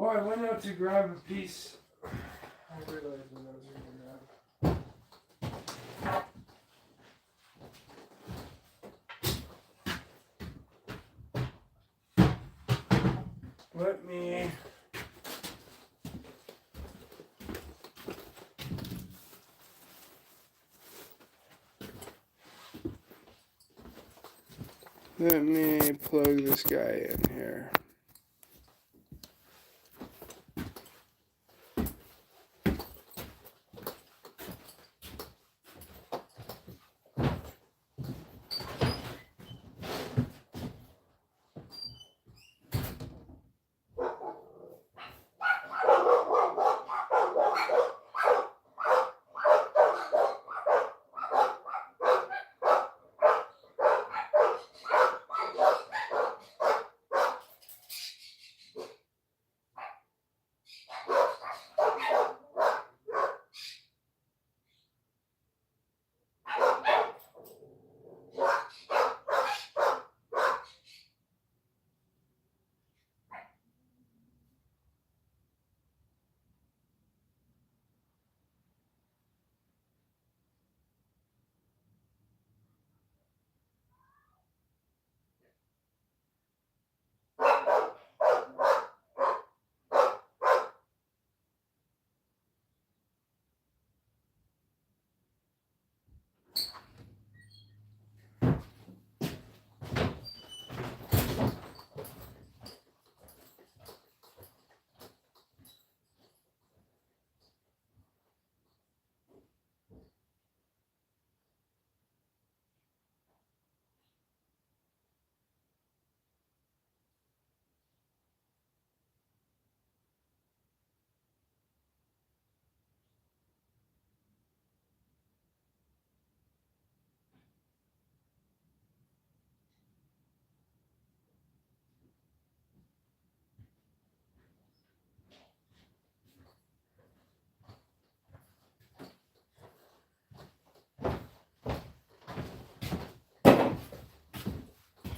Oh, I went out to grab a piece. I realized what I was going to grab. Let me. Let me plug this guy in here.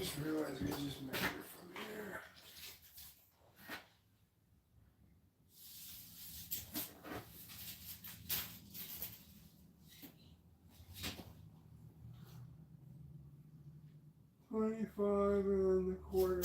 Just realized we just measured from here. $25 and a quarter.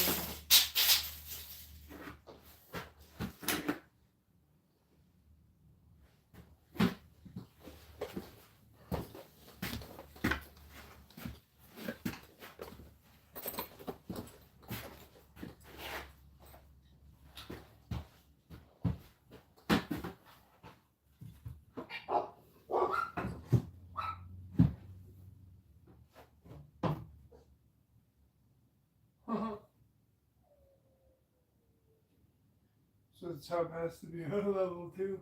So the top has to be on level 2.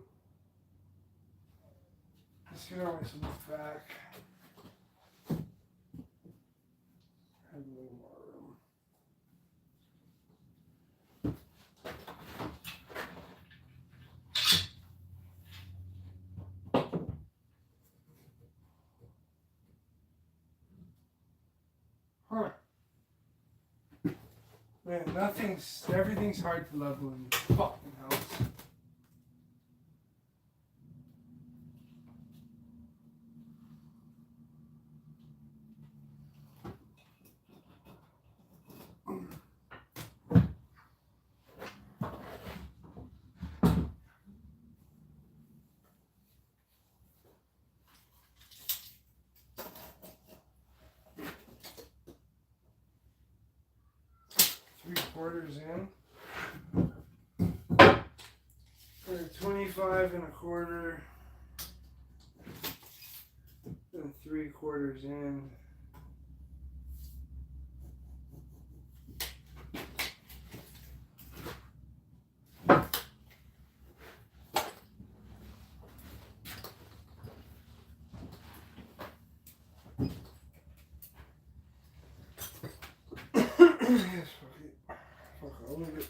This can always move back. Have a little more room. Huh. Man, everything's hard to level in this fucking house. Three-quarters in. Or 25 and a quarter. And 3/4 in. Yes, fuck it. Fuck, I'll leave it.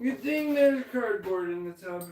Good thing there's cardboard in the tub.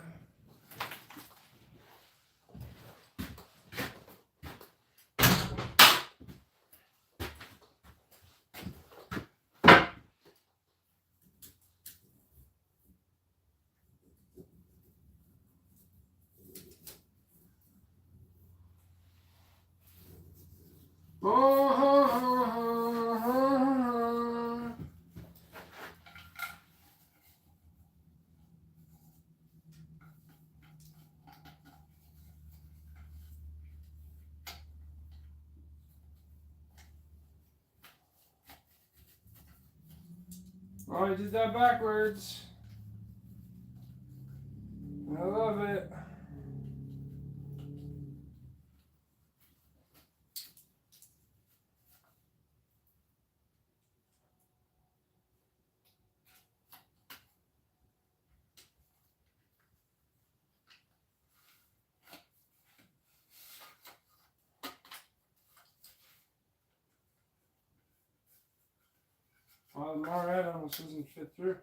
Oh, I did that backwards. I love it. Oh, alright, almost doesn't fit through.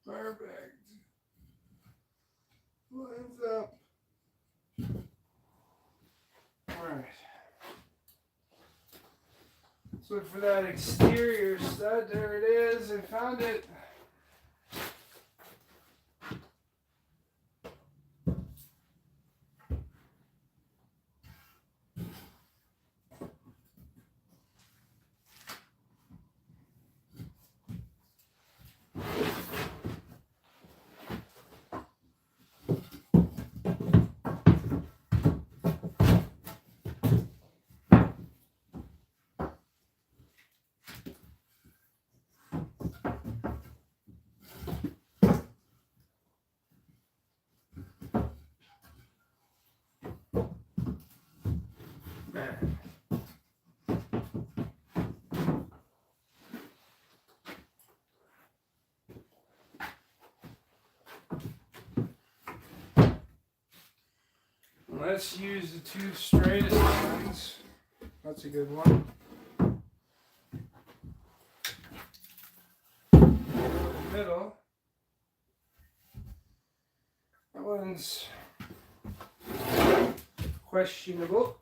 Perfect. Lines up. Alright. Let's look for that exterior stud. There it is. I found it. Let's use the two straightest ones. That's a good one. The middle. That one's questionable.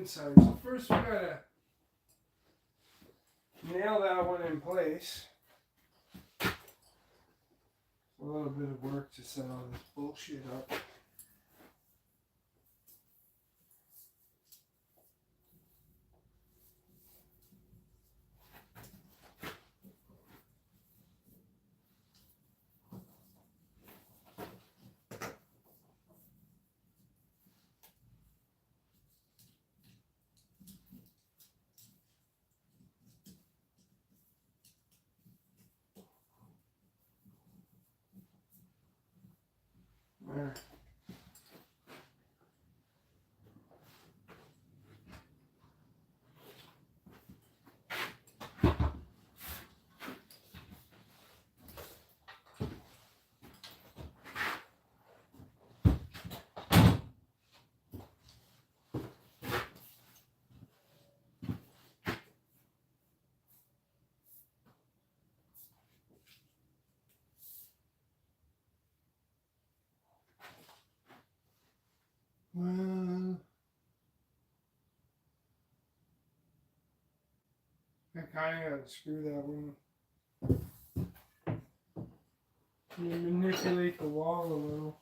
inside. So first we gotta nail that one in place. A little bit of work to set all this bullshit up. There. Well, I kind of gotta screw that one. You manipulate the wall a little.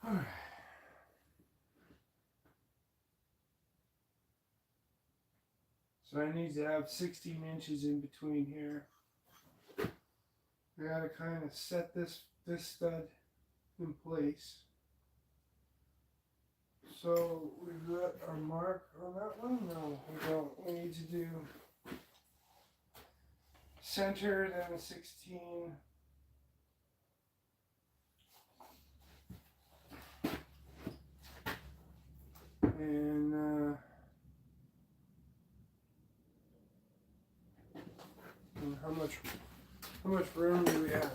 Alright. So I need to have 16 inches in between here. I gotta kind of set this stud in place. So we've got our mark on that one? No, we don't. We need to do center, then a 16. And how much room do we have?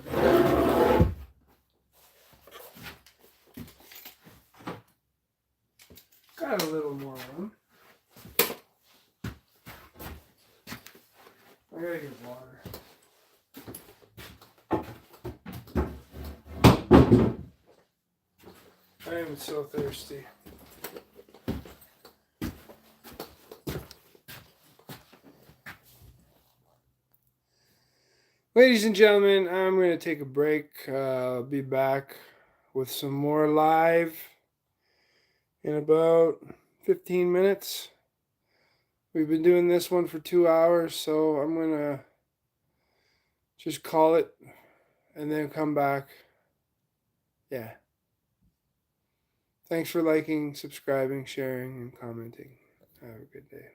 Got a little more room. I gotta get water. I am so thirsty. Ladies and gentlemen, I'm going to take a break. I'll be back with some more live in about 15 minutes. We've been doing this one for 2 hours, so I'm going to just call it and then come back. Yeah. Thanks for liking, subscribing, sharing, and commenting. Have a good day.